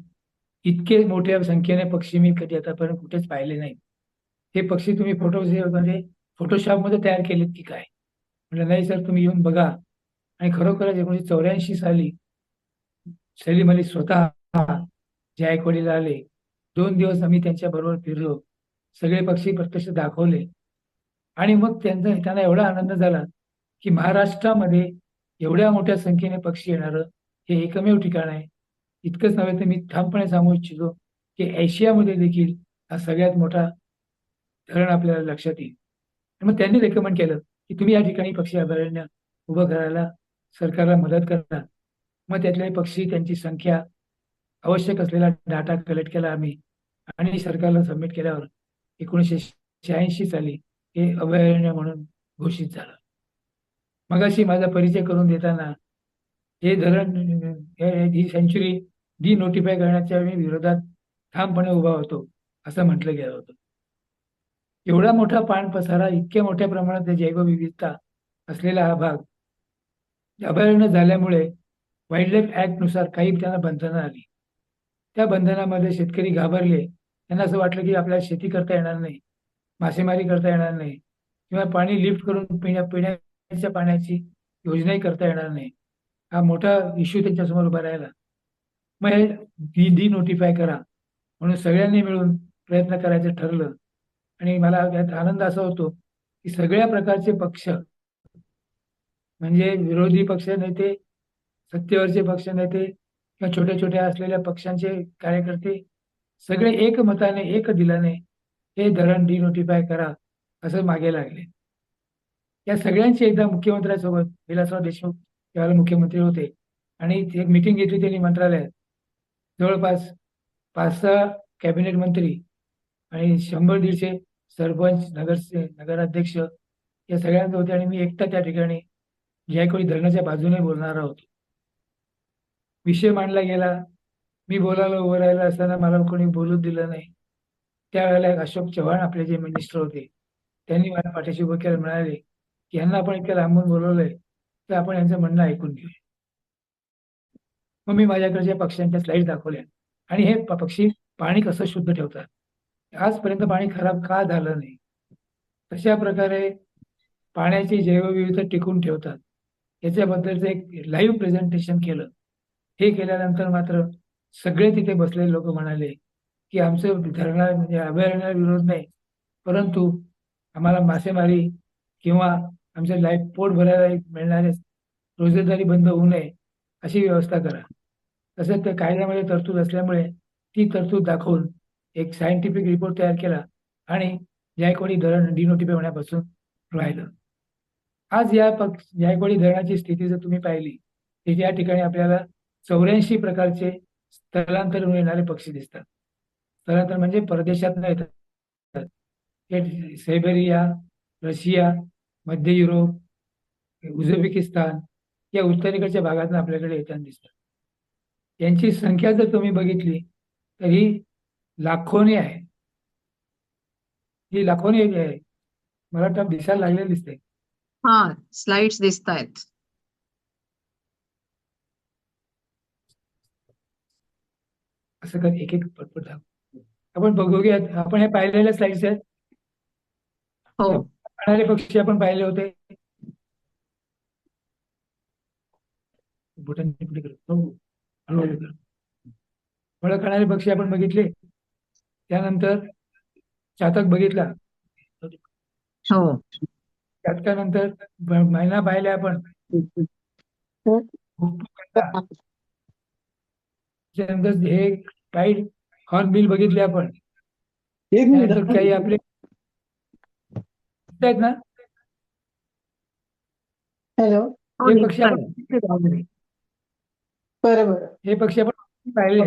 इतके मोठ्या संख्येने पक्षी मी कधी आतापर्यंत कुठेच पाहिले नाही. हे पक्षी तुम्ही मध्ये फोटोशॉपमध्ये तयार केलेत की काय? म्हटलं नाही सर, तुम्ही येऊन बघा. आणि खरोखरच 1984 साली सलीम अली स्वतः जायकवाडीला आले. 2 दिवस आम्ही त्यांच्या बरोबर फिरलो. सगळे पक्षी प्रत्यक्ष दाखवले आणि मग त्यांना एवढा आनंद झाला की महाराष्ट्रामध्ये एवढ्या मोठ्या संख्येने पक्षी येणारं हे एकमेव ठिकाण आहे. इतकंच नव्हे तर मी ठामपणे सांगू इच्छितो की एशियामध्ये देखील हा सगळ्यात मोठा धरण आपल्याला लक्षात येईल. मग त्यांनी रेकमेंड केलं की तुम्ही या ठिकाणी पक्षी अभयारण्य उभं करायला सरकारला मदत करा. मग त्यातले पक्षी, त्यांची संख्या, आवश्यक असलेला डाटा कलेक्ट केला आम्ही आणि सरकारला सबमिट केल्यावर 1986 साली हे अभयारण्य म्हणून घोषित झालं. मगाशी माझा परिचय करून देताना हे धरण, ही सेंच्युरी डिनोटिफाय करण्याच्या मी विरोधात ठामपणे उभा होतो असं म्हटलं गेलं होतं. एवढा मोठा पाण पसारा, इतक्या मोठ्या प्रमाणात जैवविविधता असलेला हा भाग अभयारण्य झाल्यामुळे वाईल्ड लाईफ ॲक्टनुसार काही त्यांना बंधनं आली. त्या बंधनामध्ये शेतकरी घाबरले. त्यांना असं वाटलं की आपल्याला शेती करता येणार नाही, मासेमारी करता येणार नाही किंवा पाणी लिफ्ट करून पिण्याच्या पाण्याची योजनाही करता येणार नाही. हा मोठा इश्यू त्यांच्यासमोर उभा राहिला. मग हे डिनोटिफाय करा म्हणून सगळ्यांनी मिळून प्रयत्न करायचं ठरलं. आणि मला यात आनंद असा होतो की सगळ्या प्रकारचे पक्ष, म्हणजे विरोधी पक्ष नेते, सत्तेवरचे पक्ष नेते किंवा छोट्या छोट्या असलेल्या पक्षांचे कार्यकर्ते सगळे एकमताने, एक दिलाने हे धरण डिनोटिफाय करा असं मागे लागले. या सगळ्यांची एकदा मुख्यमंत्र्यांसोबत, विलासराव देशमुख त्यावेळेला मुख्यमंत्री होते आणि एक मीटिंग घेतली त्यांनी मंत्रालयात. जवळपास 5-6 कॅबिनेट मंत्री आणि 100-150 सरपंच, नगराध्यक्ष या सगळ्यांचे होते आणि मी एकटा त्या ठिकाणी जायकवाडी धरणाच्या बाजूने बोलणारा होतो. विषय मांडला गेला. मी बोलायला उभं राहिलं असताना मला कोणी बोलूच दिलं नाही. त्यावेळेला अशोक चव्हाण आपले जे मिनिस्टर होते त्यांनी मला पाठीशी उभं केलं, म्हणाले की यांना आपण इतक्या लांबून बोलवलंय तर आपण यांचं म्हणणं ऐकून घेऊया. मग मी माझ्याकडच्या पक्ष्यांच्या स्लाईड दाखवल्या आणि हे पक्षी पाणी कसं शुद्ध ठेवतात, आजपर्यंत पाणी खराब का झालं नाही, तशा प्रकारे पाण्याची जैवविविधता टिकून ठेवतात याच्याबद्दलचं एक लाईव्ह प्रेझेंटेशन केलं. हे केल्यानंतर मात्र सगळे तिथे बसलेले लोक म्हणाले की आमचं धरणा म्हणजे अभयारण्याला विरोध नाही, परंतु आम्हाला मासेमारी किंवा आमचं लाईफ पोट भरायला मिळणारे रोजंदारी बंद होऊ नये अशी व्यवस्था करा. तसंच त्या कायद्यामध्ये तरतूद असल्यामुळे ती तरतूद दाखवून एक सायंटिफिक रिपोर्ट तयार केला आणि जायकवाडी धरण डिनोटिफाय होण्यापासून राहिलं. आज या जायकवाडी धरणाची स्थिती जर तुम्ही पाहिली तर या ठिकाणी आपल्याला 84 प्रकारचे स्थलांतरून येणारे पक्षी दिसतात. स्थलांतर म्हणजे परदेशातनं येतात. हे सायबेरिया, रशिया, मध्य युरोप, उझबेकिस्तान या उत्तरेकडच्या भागातून आपल्याकडे येताना दिसतात. यांची संख्या जर तुम्ही बघितली तर ही लाखोनी आहे. ही लाखोनी आहे. मला वाटतं दिसायला लागलेलं दिसते. हा, स्लाइड्स दिसत आहेत. असं कधी एक एक पटपट आपण बघूया. आपण हे पाहिलेल्या स्लाइड्स आहेत. हो, खाणारे पक्षी आपण पाहिले होते. फळं खाणारे पक्षी आपण बघितले. त्यानंतर चातक बघितला. हो. चातकानंतर मैना पाहिला आपण. त्यानंतर हे टाईड हॉर्नबिल बघितले आपण. त्यानंतर काही आपले आहेत ना, हॅलो, हे पक्षी आपण बरोबर. हे पक्षी आपण पाहिले.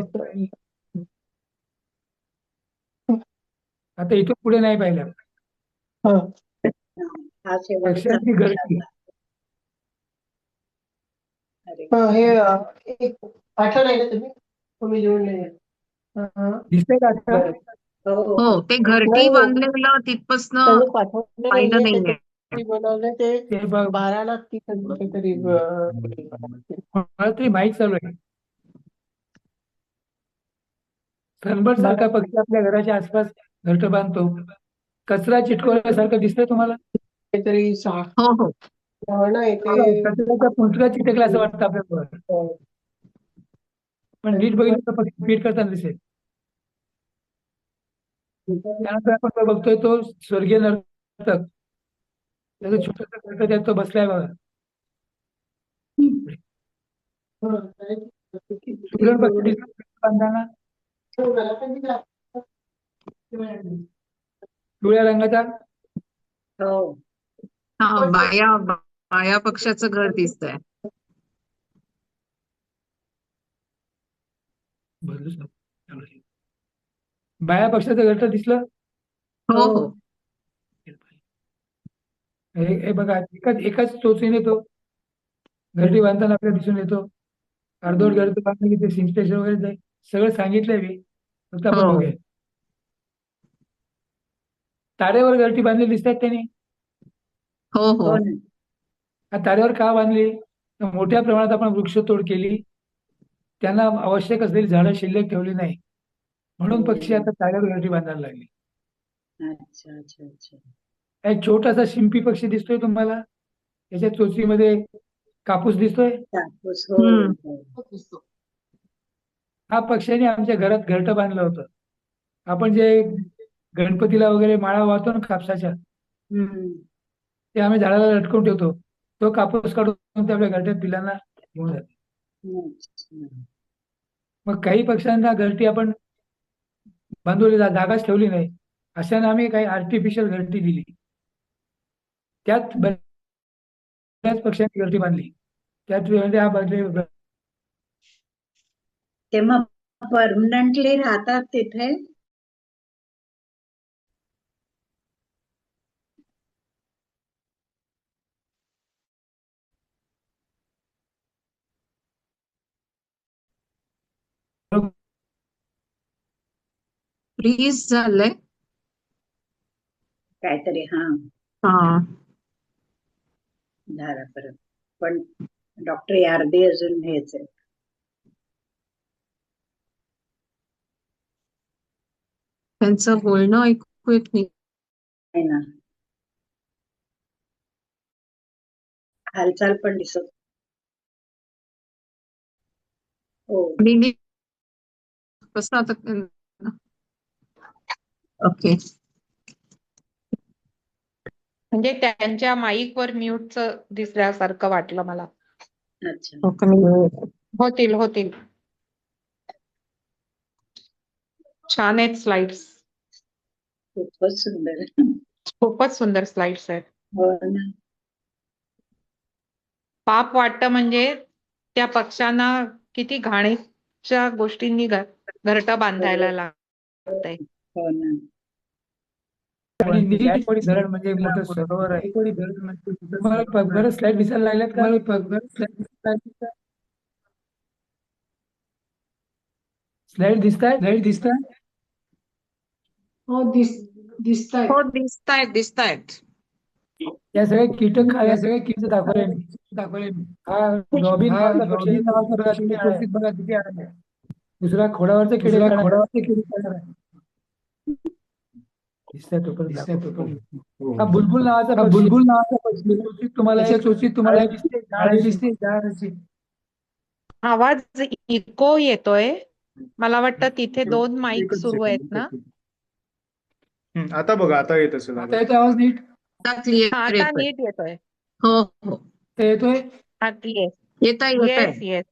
आता इथून पुढे नाही पाहिलं. हा शेवटचा पक्ष्यांची गर्दी. हे एक आठवलंय ना तुम्ही लिहून नाही. दिसतंय का आता? हो हो, ते घरटी नाही. बांधलेलं तिथपासनं त्यांनी पाठवलं पाहिलं नाहीये, नाहीये. ते बनवलं ते ते बघ, 12 लाख 30 काहीतरी मला तरी माहीत चालू आहे. सनबर्ड सारखा पक्षी आपल्या घराच्या आसपास घरटं बांधतो. कचरा चिटकवल्यासारखं दिसतंय तुम्हाला? काहीतरी हो हो नाही ते कचऱ्याचा पुंजका चिटकला असं वाटतं आपल्याला. पण नीट बघितलं तर पक्षी फीड करताना दिसेल. त्यानंतर आपण बघतोय तो स्वर्गीय नर्तक. त्याचं छोटंसं घरटं त्यात तो बसलाय बघा. सुरण पक्षी दिसतो बांधताना. पिवळ्या रंगाचा. हो हा, बाया पक्षाचं घर दिसतंय. बाया पक्षाचं घरटं दिसलं. हो हो हे बघा, एकाच चोचीने तो घरटी बांधताना आपल्याला दिसून येतो. अर्धवट घरटी बांधली की ते सिंचेशन वगैरे जाईल. सगळं सांगितलंय मी, फक्त आपण हो. बघूया. तारेवर घरटी बांधली दिसतात त्यांनी. हो हो हो ना. तारेवर का बांधली? तर मोठ्या प्रमाणात आपण वृक्षतोड केली, त्यांना आवश्यक असलेली झाडं शिल्लक ठेवली नाही, म्हणून पक्षी आता तारेवर घरटी बांधायला लागले. अच्छा अच्छा अच्छा. एक छोटासा शिंपी पक्षी दिसतोय तुम्हाला, त्याच्या चोचीमध्ये कापूस दिसतोय. कापूस हो हम्म. हो. हा पक्ष्याने आमच्या घरात घरटं बांधलं होतं. आपण जे गणपतीला वगैरे माळा वाहतो ना कापसाच्या, हम्म. ते आम्ही झाडाला लटकवून ठेवतो. तो कापूस काढून ते आपल्या घरट्यात पिलांना घेऊन जातो. अच्छा. मग काही पक्ष्यांना घरटी आपण बांधवली जागाच ठेवली नाही, अशाने आम्ही काही आर्टिफिशियल घरटी दिली. त्यात बऱ्याच पक्ष्यांनी घरटी बांधली. त्यात म्हणजे हा बदले. ते मग परमनंटली राहतात तिथे? फ्रीज झालंय. काहीतरी हा हा झालं परत. पण डॉक्टर यार्दी अजून हेच आहे. त्यांचं बोलणं ऐकू येत नाही. आहे ना, हालचाल पण दिसत. हो कसं आता? ओके. म्हणजे त्यांच्या माईक वर म्यूटचं दिसल्यासारखं वाटलं मला. अच्छा. होतील. छान आहेत स्लाइड्स. खूपच सुंदर. खूपच सुंदर स्लाइड्स आहेत. हो ना. पाप वाटतं म्हणजे त्या पक्ष्यांना किती घाणीच्या गोष्टींनी घरटं बांधायला लागतंय. हो ना. आणि निरीक्षवाडी धरण म्हणजे एक मोठं सरोवर आहे. तुम्हाला बरंच स्लाइड दिसायला लागल्यात का? स्लाइड दिसताय? हो दिसतायत. हो, दिसतायत. या सगळ्या कीटक या सगळ्या कीटक दाखवले मी. हा रॉबिन नावाचा पक्षी बघा किती आहे. दुसरा खोडावरचे किडे आहे. दिसतंय तो पण. हा बुलबुल नावाचा पक्षी. तुम्हाला चोचीत तुम्हाला दिसते. आवाज इको येतोय. मला वाटतं तिथे 2 माईक सुरू आहेत ना? आता बघा, आता येत असेल. आता येतो आवाज नीट? आता नीट येतोय. हो येतोय. येस.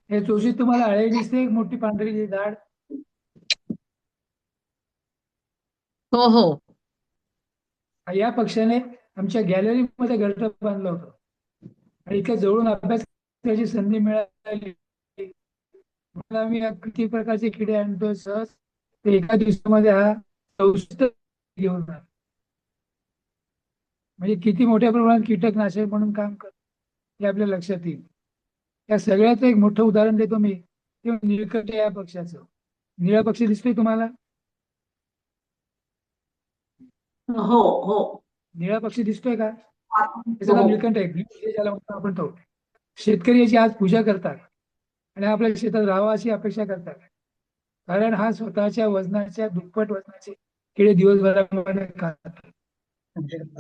हे चोचीत तुम्हाला अळे दिसते, एक मोठी पांढरी झाड. हो या पक्षाने आमच्या गॅलरीमध्ये घरटं बांधलं होतं आणि इतक्या जवळून अभ्यास त्याची संधी मिळाली मला मी किती प्रकारचे किडे आणतो सहज ते एका दिवसामध्ये हा 64 घेऊन आला. म्हणजे किती मोठ्या प्रमाणात कीटकनाशक म्हणून काम करत हे आपल्या लक्षात येईल. या सगळ्याचं एक मोठं उदाहरण देतो मी ते निळकंठ या पक्ष्याचं. निळा पक्षी दिसतोय तुम्हाला? हो हो निळा पक्षी दिसतोय का? त्याचं नाव हो. निळकंठ आहे. ज्याला म्हणतो आपण तो. शेतकरी याची आज पूजा करतात आणि आपल्या शेतात राहावा अशी अपेक्षा करतात. कारण हा स्वतःच्या वजनाच्या दुप्पट वजनाचे किडे दिवसभरामध्ये खातात.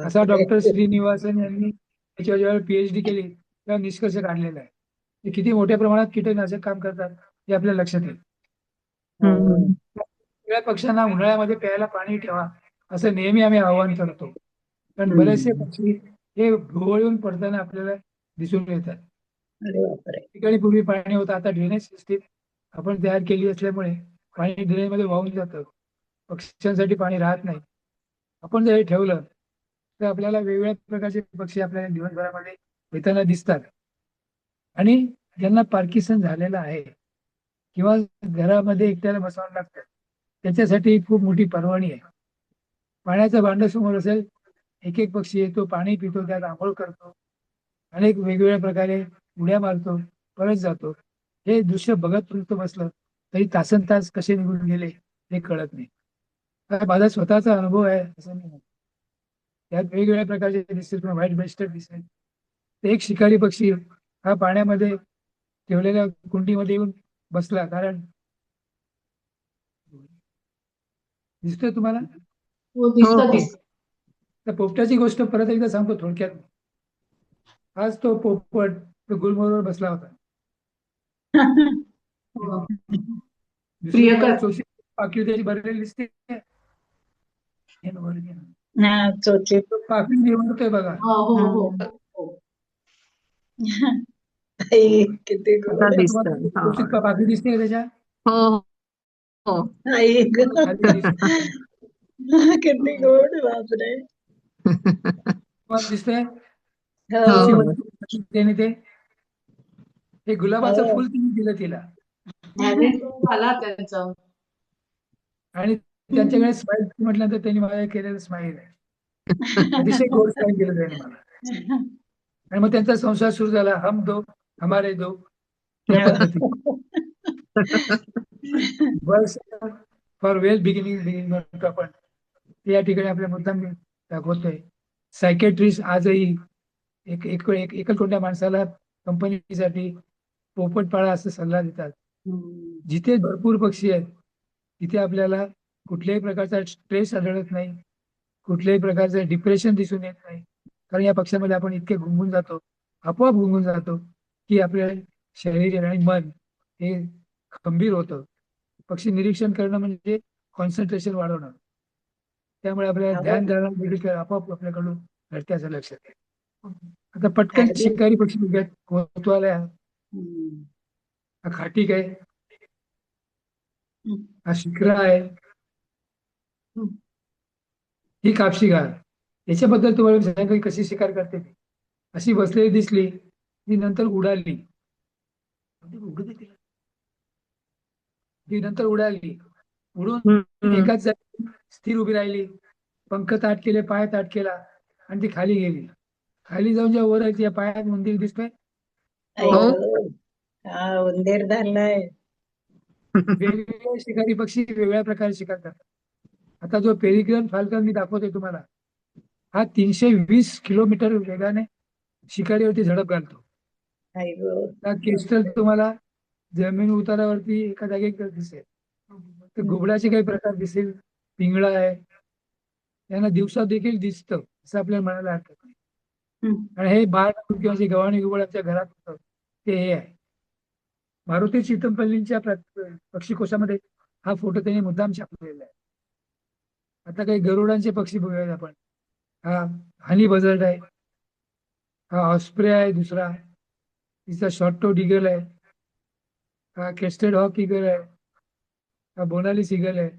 असा डॉक्टर श्रीनिवासन यांनी त्याच्यावर जेव्हा PhD केली तेव्हा निष्कर्ष काढलेला आहे की किती मोठ्या प्रमाणात कीटकनाशक काम करतात हे आपल्या लक्षात येईल. सगळ्या पक्ष्यांना उन्हाळ्यामध्ये प्यायला पाणी ठेवा असं नेहमी आम्ही आवाहन करतो. कारण बरेचसे पक्षी हे भोवळून पडताना आपल्याला दिसून येतात. अरे बापरे. ठिकाणी पूर्वी पाणी होतं आता ड्रेनेज सिस्टीम आपण तयार केली असल्यामुळे पाणी ड्रेनेजमध्ये वाहून जातं. पक्ष्यांसाठी पाणी राहत नाही. आपण जर हे ठेवलं तर आपल्याला वेगवेगळ्या प्रकारचे पक्षी आपल्याला दिवसभरामध्ये येताना दिसतात. आणि ज्यांना पार्किन्सन झालेला आहे किंवा घरामध्ये एकट्याला बसावं लागतं त्याच्यासाठी खूप मोठी पर्वणी आहे. पाण्याचं भांडं समोर असेल एक एक पक्षी येतो पाणी पितो त्यात आंघोळ करतो अनेक वेगवेगळ्या प्रकारे उड्या मारतो परत जातो. हे दृश्य बघत नुसतं बसलं तरी तासन तास कसे निघून गेले हे कळत नाही. हा माझा स्वतःचा अनुभव आहे असं मी म्हणतो. त्यात वेगवेगळ्या प्रकारचे दिसतील किंवा व्हाईट बेस्टर दिसेल. एक शिकारी पक्षी हा पाण्यामध्ये ठेवलेल्या कुंडीमध्ये येऊन बसला कारण दिसतोय तुम्हाला? हो दिसतं हो. दिसतं. त्या पोपटाची गोष्ट परत एकदा सांगतो थोडक्यात. आज तो पोपट तो गुलमोहरवर बसला होता. हो. दुसरी तुम्हाला प्रियकर. चोची पाकिट त्याची भरलेली दिसते. हे बघ, वर घे. हा चोचे. तो पाकिट निवडतोय बघा. हो हो हो हो. आई किती आता गोड. दिसतंय. तुम्हाला हा. चोचीत पाकिट दिसते का त्याच्या? हो हो आई ग. खाली दिसते. किती गोड बापरे. तुम्हाला दिसतंय? हो. चोचीमध्ये त्याने ते हे गुलाबाचं हो. फुल तिने दिलं तिला मॅनेज झाला त्यांचा. आणि त्यांच्याकडे स्माईल म्हटल्यानंतर त्यांनी मला केलेलं स्माईल आहे. अतिशय गोड स्माईल केलं त्याने मला. आणि मग त्यांचा संसार सुरू झाला. हम दो हमारे दो या पद्धती. बस फॉर वेल बिगिनिंग म्हणतो आपण ते या ठिकाणी आपल्या मुद्दाम मी दाखवतोय. सायकेट्रिस्ट आजही एकलकोंड्या माणसाला कंपनीसाठी पोपट पाळा असं सल्ला देतात. जिथे भरपूर पक्षी आहेत तिथे आपल्याला कुठल्याही प्रकारचा स्ट्रेस आढळत नाही, कुठल्याही प्रकारचं डिप्रेशन दिसून येत नाही. कारण या पक्षामध्ये आपण इतके गुंगून जातो, आपोआप गुंगून जातो की आपल्या शरीर आणि मन हे खंबीर होतं. पक्षी निरीक्षण करणं म्हणजे कॉन्सन्ट्रेशन वाढवणं. त्यामुळे आपल्याला ध्यान धारणा देखील आपोआप आपल्याकडून घडते असं लक्षात येईल. आता पटकन शिकारी पक्षी बघूयात. कोतवाल आहे, हा खाटीक आहे, हा शिखरा आहे, ही कापशीघार. याच्याबद्दल तुम्हाला सांगितलं कशी शिकार करते ती. अशी बसलेली दिसली ती नंतर उडाली. ती नंतर उडाली उडून एकाच जागी स्थिर उभी राहिली. पंख ताट केले, पाय ताट केला आणि ती खाली गेली. खाली जाऊन जेव्हा वर आहे तिच्या पायात उंदीर दिसतोय. हा उंदीर धरलाय. वेगवेगळे शिकारी पक्षी वेगवेगळ्या प्रकारे शिकार करतात. आता जो पेरिग्रन फाल्कन मी दाखवतोय तुम्हाला हा 320 किलोमीटर वेगाने शिकारीवरती झडप घालतो. त्या केस्टल तुम्हाला जमीन उतारावरती एका जागी दिसेल. तर घुबडाचे काही प्रकार दिसेल, पिंगळा आहे, त्यांना दिवसा देखील दिसतं असं आपल्याला म्हणायला हरकत नाही. आणि हे बाळ किंवा जे गव्हाणी घुबड आमच्या घरात होतं ते हे आहे. मारुती चितमपल्लींच्या पक्षीकोशामध्ये हा फोटो त्यांनी मुद्दाम छापलेला आहे. आता काही गरुडांचे पक्षी बघूयात आपण. हा हनी बझर्ड आहे, हा ऑस्प्रे आहे दुसरा, तिचा शॉर्ट टोड ईगल आहे, हा केस्टेड हॉक ईगल आहे, हा बोनालिस ईगल आहे.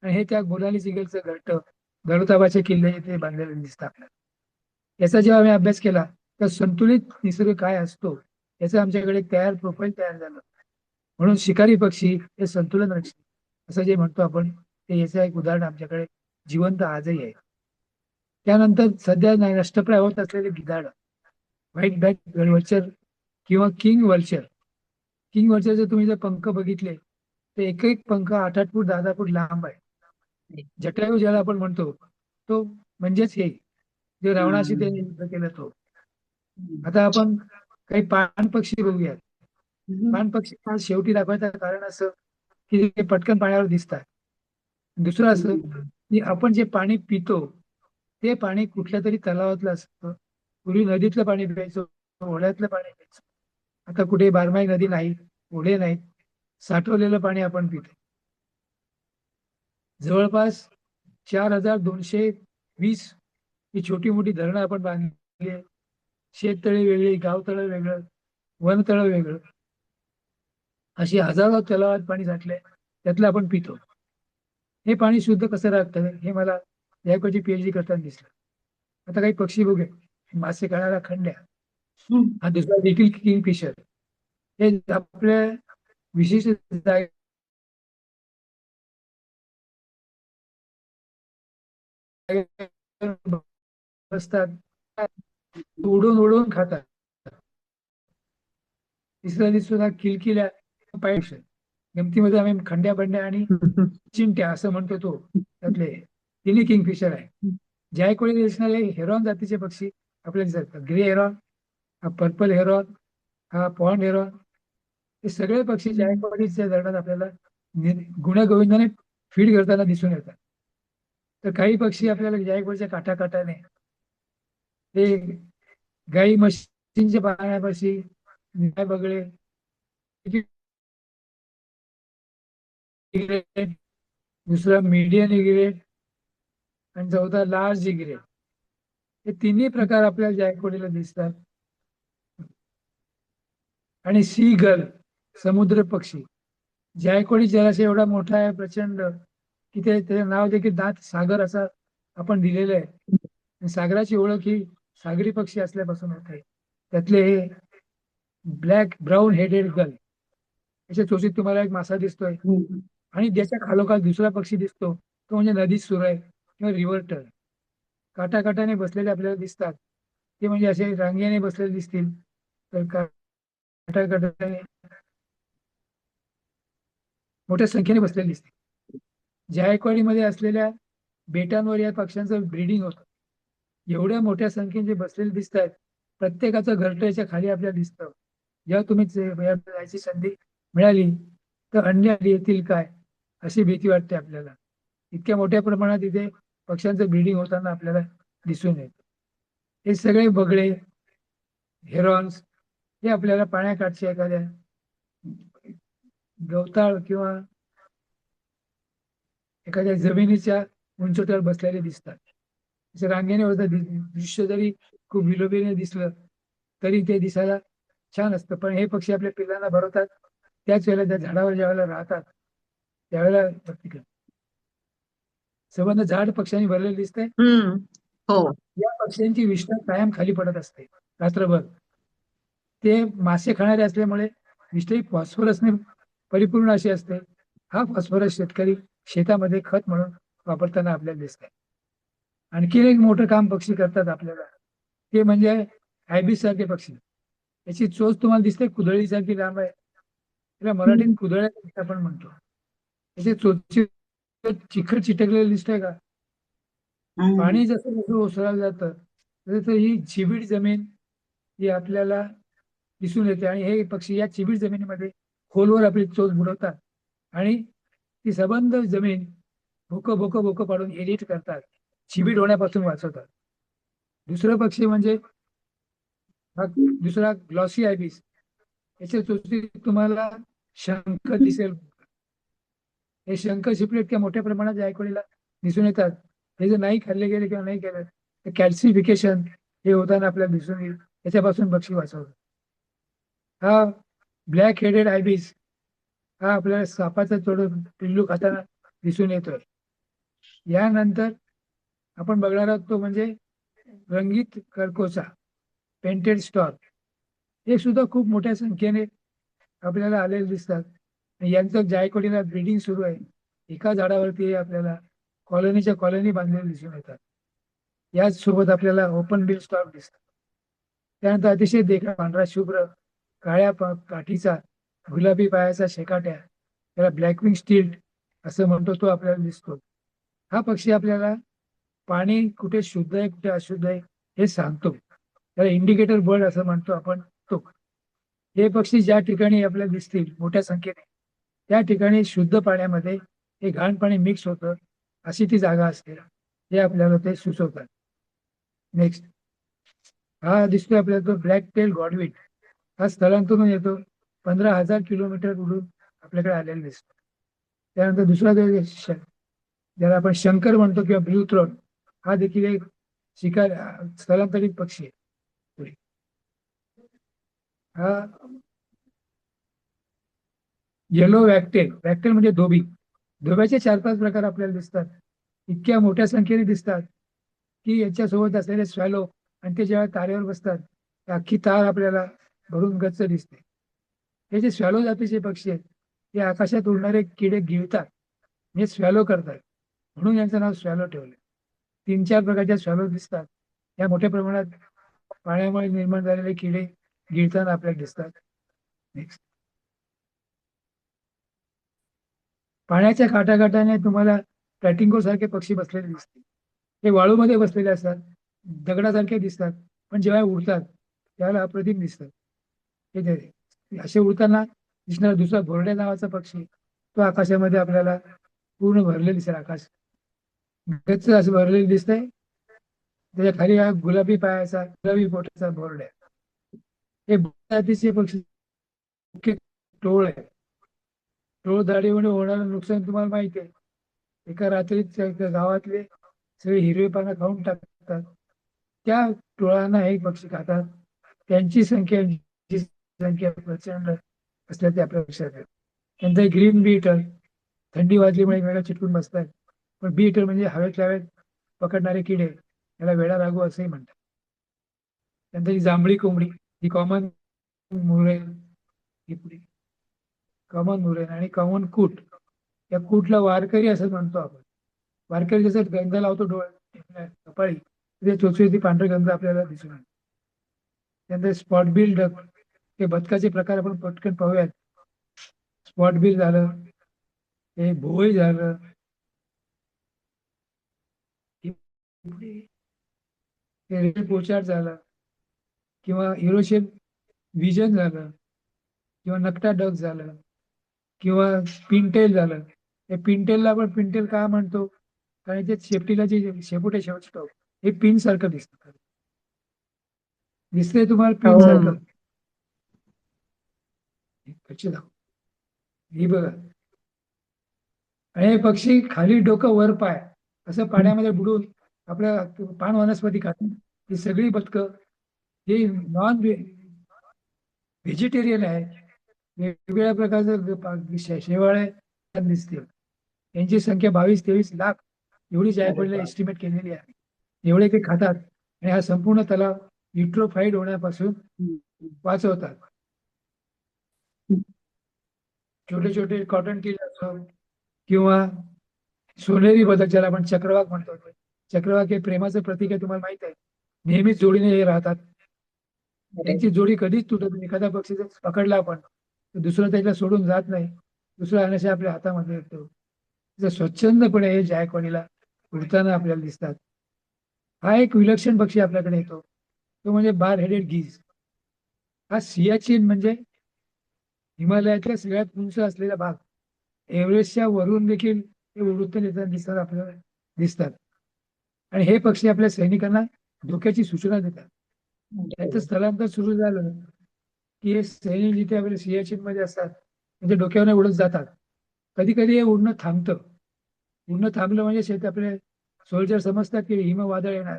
आणि हे त्या बोनालिस ईगलचं घरटं दौलताबादच्या किल्ले इथे बांधलेलं दिसतं आपल्याला. याचा जेव्हा आम्ही अभ्यास केला तर संतुलित निसर्ग काय असतो याचं आमच्याकडे एक प्रोफाईल तयार झालं. म्हणून शिकारी पक्षी हे संतुलन रक्षक असं जे म्हणतो आपण, ते याचं एक उदाहरण आमच्याकडे जिवंत आजही आहे. त्यानंतर सध्या नष्टप्राय होत असलेले गिधाड, व्हाईट बॅक वल्चर किंवा किंग वल्चर. किंग वल्चरचे तुम्ही जर पंख बघितले तर एक एक पंख 8-8 फूट 10-10 फूट लांब आहे. जटायू ज्याला आपण म्हणतो तो म्हणजेच हे जे रावणाशी त्यांनी युद्ध केलं तो. आता आपण काही पाण पक्षी बघूयात. पाण पक्षी शेवटी दाखवायचं कारण असं की ते पटकन पाण्यावर दिसतात. दुसरं असं की आपण जे पाणी पितो ते पाणी कुठल्या तरी तलावातलं असतं. पूर्वी नदीतलं पाणी प्यायचो, ओढ्यातलं पाणी प्यायचो. आता कुठे बारमाही नदी नाही, ओढे नाहीत, साठवलेलं पाणी आपण पितो. जवळपास 4220 ही छोटी मोठी धरणं आपण बांधली आहे. शेततळे वेगळी, गावतळं वेगळं, वनतळं वेगळं, अशी हजारो तलावात पाणी साठलंय, त्यातलं आपण पितो. हे पाणी शुद्ध कसं राखतं हे मला याकडची PhD करताना दिसलं. आता काही पक्षी बघूया. मासे खाणारा खंड्या, हा दुसरा लिटिल किंगफिशर, हे आपल्या विशिष्ट असतात, उडून उडून खातात. तिसऱ्या दिवशी सुद्धा किलकिल्या पाहिजे. गमतीमध्ये आम्ही खंड्या बंड्या आणि चिंट्या असं म्हणतो तो, त्यातले तिन्ही किंगफिशर आहे. जायकवाडी दिसणारे हेरॉन जातीचे पक्षी आपल्याला दिसतात. ग्रे हेरॉन, हा पर्पल हेरॉन, हा पॉन्ड हेरॉन, हे सगळे पक्षी जायकवाडीच्या धरणात आपल्याला गुण्यागोविंदाने फीड करताना दिसून येतात. तर काही पक्षी आपल्याला जायकवाडीच्या काठाकाठाने ते गाई म्हशींच्या पाण्यापाशी गाय बगळे, दुसरा मीडियन इग्रेट आणि चौथा लार्ज इग्रेट. हे तिन्ही प्रकार आपल्याला जायकवाडीला दिसतात. आणि सी गल, समुद्र पक्षी. जायकवाडी जलाशय एवढा मोठा आहे, प्रचंड, की त्याचे नाव देखील दात सागर असं आपण दिलेलं आहे. सागराची ओळख ही सागरी पक्षी असल्यापासून होत आहे. त्यातले हे ब्लॅक ब्राऊन हेडेड गल, याच्या चोचीत तुम्हाला एक मासा दिसतोय आणि ज्याच्या खालोखाल दुसरा पक्षी दिसतो तो म्हणजे नदी सुराय किंवा रिव्हर टर्न. काठाकाठाने बसलेले आपल्याला दिसतात, ते म्हणजे असे रांगेने बसलेले दिसतील तर काठाकाठाने मोठ्या संख्येने बसलेले दिसतील. जायकवाडीमध्ये असलेल्या बेटांवर या पक्ष्यांचं ब्रीडिंग होतं. एवढ्या मोठ्या संख्येने बसलेले दिसत आहेत, प्रत्येकाचं घरटं याच्या खाली आपल्याला दिसतं. जेव्हा तुम्ही जायची संधी मिळाली तर अन्य येतील काय अशी भीती वाटते आपल्याला. इतक्या मोठ्या प्रमाणात इथे पक्ष्यांचं ब्रीडिंग होताना आपल्याला दिसून येतं. हे सगळे बगळे, हेरॉन्स हे आपल्याला पाण्याकाठच्या एखाद्या गवताळ किंवा एखाद्या जमिनीच्या उंचवट्यावर बसलेले दिसतात. असे रांगेने दृश्य जरी खूप विलोभीने दिसलं तरी ते दिसायला छान असतं. पण हे पक्षी आपल्या पिल्लांना भरवतात, त्याच वेळेला त्या झाडावर ज्या वेळेला राहतात त्यावेळेला संबंध झाड पक्ष्यांनी भरलेले दिसते. हो. या पक्ष्यांची विष्ठा कायम खाली पडत असते रात्रभर. ते मासे खाणारे असल्यामुळे विष्ठा फॉस्फरसने परिपूर्ण अशी असते. हा फॉस्फरस शेतकरी शेतामध्ये खत म्हणून वापरताना आपल्याला दिसतंय. आणखी एक मोठं काम पक्षी करतात आपल्याला, ते म्हणजे आयबीस सारखे पक्षी. याची चोच तुम्हाला दिसते कुदळीसारखी लांब आहे. त्याला मराठीत कुदळ्या आपण म्हणतो. त्याचे चोच चिखल चिटकलेलं दिसतंय का? पाणी जसं जसं ओसरायला जातं तसं ही चिबीड जमीन ही आपल्याला दिसून येते. आणि हे पक्षी या चिबीड जमिनीमध्ये खोलवर आपली चोच बुडवतात आणि ती सबंध जमीन भोकं भोकं भोकं पाडून एडिट करतात, चिबीड होण्यापासून वाचवतात. दुसरं पक्षी म्हणजे दुसरा ग्लॉसी आयबीस. याच्या चोचीत तुम्हाला शंख दिसेल. हे शंख शिपले इतक्या मोठ्या प्रमाणात जायकवाडीला दिसून येतात. हे जर नाही खाल्ले गेले किंवा नाही केलं तर कॅल्सिफिकेशन हे होताना आपल्याला दिसून येईल. याच्यापासून पक्षी वाचवतात. हा ब्लॅक हेडेड आयबीस हा आपल्याला सापाचं थोडं पिल्लू खाताना दिसून येतोय. यानंतर आपण बघणार आहोत तो म्हणजे रंगीत करकोचा, पेंटेड स्टॉर्क. हे सुद्धा खूप मोठ्या संख्येने आपल्याला आलेले दिसतात. आणि यांचं जायकवाडीला ब्रीडिंग सुरू आहे. एका झाडावरती आपल्याला कॉलनीच्या कॉलनी बांधलेल्या दिसून येतात. याच सोबत आपल्याला ओपन बिल स्टॉक दिसतात. त्यानंतर अतिशय देखणा पांढरा शुभ्र काळ्या काठीचा गुलाबी पायाचा शेकाट्या, त्याला ब्लॅकविंग स्टिल्ट असं म्हणतो, तो आपल्याला दिसतो. हा पक्षी आपल्याला पाणी कुठे शुद्ध आहे कुठे अशुद्ध आहे हे सांगतो. त्याला इंडिकेटर बर्ड असं म्हणतो आपण तो. हे पक्षी ज्या ठिकाणी आपल्याला दिसतील मोठ्या संख्येने, त्या ठिकाणी शुद्ध पाण्यामध्ये हे घाण पाणी मिक्स होतं, अशी ती जागा असते, हे आपल्याला ते सुचवतात. नेक्स्ट हा दिसतोय आपल्याला तो ब्लॅक टेल गॉडविट. हा स्थलांतरून येतो, 15,000 किलोमीटर उडून आपल्याकडे आलेला दिसतो. त्यानंतर दुसरा ज्याला आपण शंकर म्हणतो किंवा ब्लू थ्रोट, हा देखील एक शिकार स्थलांतरित पक्षी आहे. हा येलो वॅक्टेल. वॅक्टेल म्हणजे धोबी. धोब्याचे 4-5 प्रकार आपल्याला दिसतात. इतक्या मोठ्या संख्येने दिसतात की याच्यासोबत असलेले स्वॅलो आणि ते जेव्हा तारेवर बसतात अख्खी तार आपल्याला भरून गच्च दिसते. हे जे स्वॅलो जातीचे पक्षी आहेत ते आकाशात उडणारे किडे गिळतात, हे स्वॅलो करतात, म्हणून यांचं नाव स्वॅलो ठेवलं. 3-4 प्रकारच्या स्वॅलो दिसतात. या मोठ्या प्रमाणात पाण्यामुळे निर्माण झालेले किडे गिळताना आपल्याला दिसतात. नेक्स्ट पाण्याच्या काठाकाठाने तुम्हाला फ्लॅटिंगो सारखे पक्षी बसलेले दिसतील. ते वाळूमध्ये बसलेले असतात, दगडासारखे दिसतात, पण जेव्हा उडतात त्यावेळेला अप्रतिम दिसतात. हे असे उडताना दिसणारा दुसरा भोरड्या नावाचा पक्षी, तो आकाशामध्ये आपल्याला पूर्ण भरलेलं दिसेल. आकाश गच्च असं भरलेलं दिसतंय. त्याच्या खाली हा गुलाबी पायाचा गुलाबी पोटाचा भोरड्या. हे जातीचे पक्षी मुख्य टोळ आहे. टोळ दाढीमुळे होणारं नुकसान तुम्हाला माहिती आहे. एका रात्रीत गावातले सगळे हिरवे पानं खाऊन टाकतात. त्या टोळांना हे पक्षी खातात. त्यांची संख्या प्रचंड असल्याचे आपल्या लक्षात येतं. नंतर ग्रीन बीटर, थंडी वाजल्यामुळे वेळा चिटकून बसतात, पण बीटर म्हणजे हवेतल्या हवेत पकडणारे किडे, याला वेडा रागू असंही म्हणतात. नंतर ही जांभळी कोंबडी, ही कॉमन मुरे, कॉमन मुरेन आणि कॉमन कूट. या कूटला वारकरी असं म्हणतो आपण. वारकरी जसं गंध लावतो डोळ्यात कपाळी, ते चोचीची पांढरे गंध आपल्याला दिसून येतो. त्यानंतर स्पॉट बिल डक, हे बदकाचे प्रकार आपण पटकन पाहूयात. स्पॉट बिल झालं, हे भोई झालं, रेड पोचार्ड झालं, किंवा युरोशियन विजन झालं, किंवा नकटा डक झालं, किंवा पिनटेल झालं. हे पिनटेलला आपण पिनटेल का म्हणतो, कारण ते शेपटीला जे शेपूट आहे शेवटचं टोक, हे पिन सारखं दिसतं. दिसतंय तुम्हाला पिन सारखं? ही बघा. आणि हे पक्षी खाली डोकं वर पाय असं पाण्यामध्ये बुडून आपल्या पान वनस्पती खातात. ही सगळी बदकं ही नॉन व्हेजिटेरियन आहे. वेगवेगळ्या प्रकारचं शेवाळे दिसतील. यांची संख्या 22-23 लाख एवढी जायकवाडीला एस्टिमेट केलेली आहे. एवढे ते खातात आणि हा संपूर्ण तलाव युट्रोफाईड होण्यापासून वाचवतात. छोटे छोटे कॉटन किल असो किंवा सोनेरी बदक, ज्याला आपण चक्रवाक म्हणतो. चक्रवाक हे प्रेमाचं प्रतीक आहे, तुम्हाला माहित आहे. नेहमीच जोडीने हे राहतात. त्यांची जोडी कधीच तुटत नाही. एखादा पक्षी जर पकडला आपण तर दुसरा त्याला सोडून जात नाही, दुसरा अनाशा आपल्या हातामध्ये येतो. स्वच्छंदपणे हे जायकवाडीला उडताना आपल्याला दिसतात. हा एक विलक्षण पक्षी आपल्याकडे येतो, तो म्हणजे बार हेडेड गीज. हा सियाचीन म्हणजे हिमालयातल्या सगळ्यात उंच असलेला भाग, एव्हरेस्टच्या वरून देखील हे उडून येताना दिसतात, आपल्याला दिसतात. आणि हे पक्षी आपल्या सैनिकांना धोक्याची सूचना देतात. त्यांचं स्थलांतर सुरू झालं की हे सैनिक जिथे आपल्या सियाचीन मध्ये असतात त्यांच्या डोक्यावर उडत जातात. कधी कधी हे उडणं थांबतं. उडणं थांबलं म्हणजे शेत आपले सोल्जर समजतात की हिमवादळ येणार.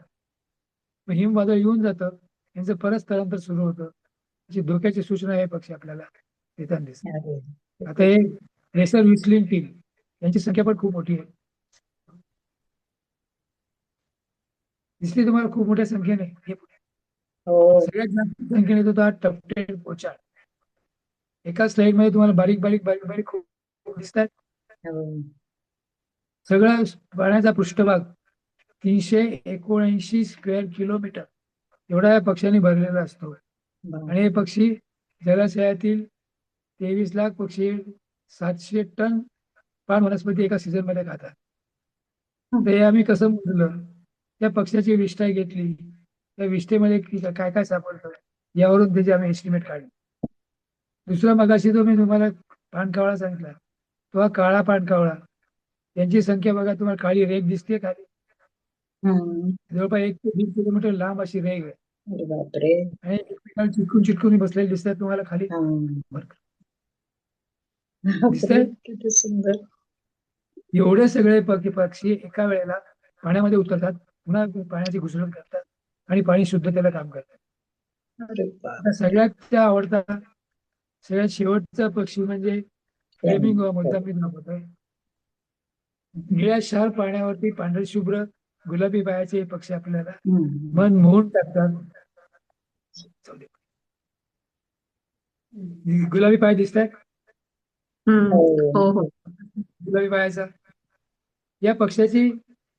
मग हिमवादळ येऊन जातं, यांचं परत स्थलांतर सुरू होतं. अशी धोक्याची सूचना हे पक्षी आपल्याला देताना दिसतात. आता हे रेसर विस्लिंग टील, यांची संख्या पण खूप मोठी आहे. दिसली तुम्हाला खूप मोठ्या संख्येने. हो. सगळ्यात जास्त संख्येने येतो तो हा टफ्टेड पोचाळ. एका स्लाइड मध्ये तुम्हाला बारीक बारीक बारीक बारीक खूप दिसतात. हो. सगळा पाण्याचा पृष्ठभाग 379 स्क्वेअर किलोमीटर एवढा या पक्ष्यांनी भरलेला असतो. आणि हे पक्षी जलाशयातील 23 लाख पक्षी 700 टन पान वनस्पती एका सीझन मध्ये खातात. ते आम्ही कसं मोजलं, त्या पक्ष्याची विष्ठा घेतली, त्या विष्ठेमध्ये काय काय सापडतं यावरून त्याचे आम्ही एस्टिमेट काढले. दुसरा मगाशी जो मी तुम्हाला पाणकावळा सांगितला, तो हा काळा पाणकावळा. त्यांची संख्या बघा, तुम्हाला काळी रेघ दिसते खाली, हम्म. जवळपास 1 ते 1.5 किलोमीटर लांब अशी रेघ आहे. अरे बापरे. आणि एकमेकांना चिटकून चिटकून बसलेले दिसतात तुम्हाला खाली. दिसतंय? किती सुंदर. एवढे सगळे पक्षी एका वेळेला पाण्यामध्ये उतरतात, पुन्हा पाण्याची घुसळण करतात आणि पाणी शुद्धतेला काम करतात. अरे बाप. आता सगळ्यात आवडता, सगळ्यात शेवटचा पक्षी म्हणजे फ्लेमिंगो. मुद्दाम मी दाखवतोय. निळ्या शार पाण्यावरती पांढरे शुभ्र गुलाबी पायाचे हे पक्षी आपल्याला मन मोहून टाकतात. गुलाबी पाय दिसतात, हो हो. गुलाबी पायाचा. या पक्षाची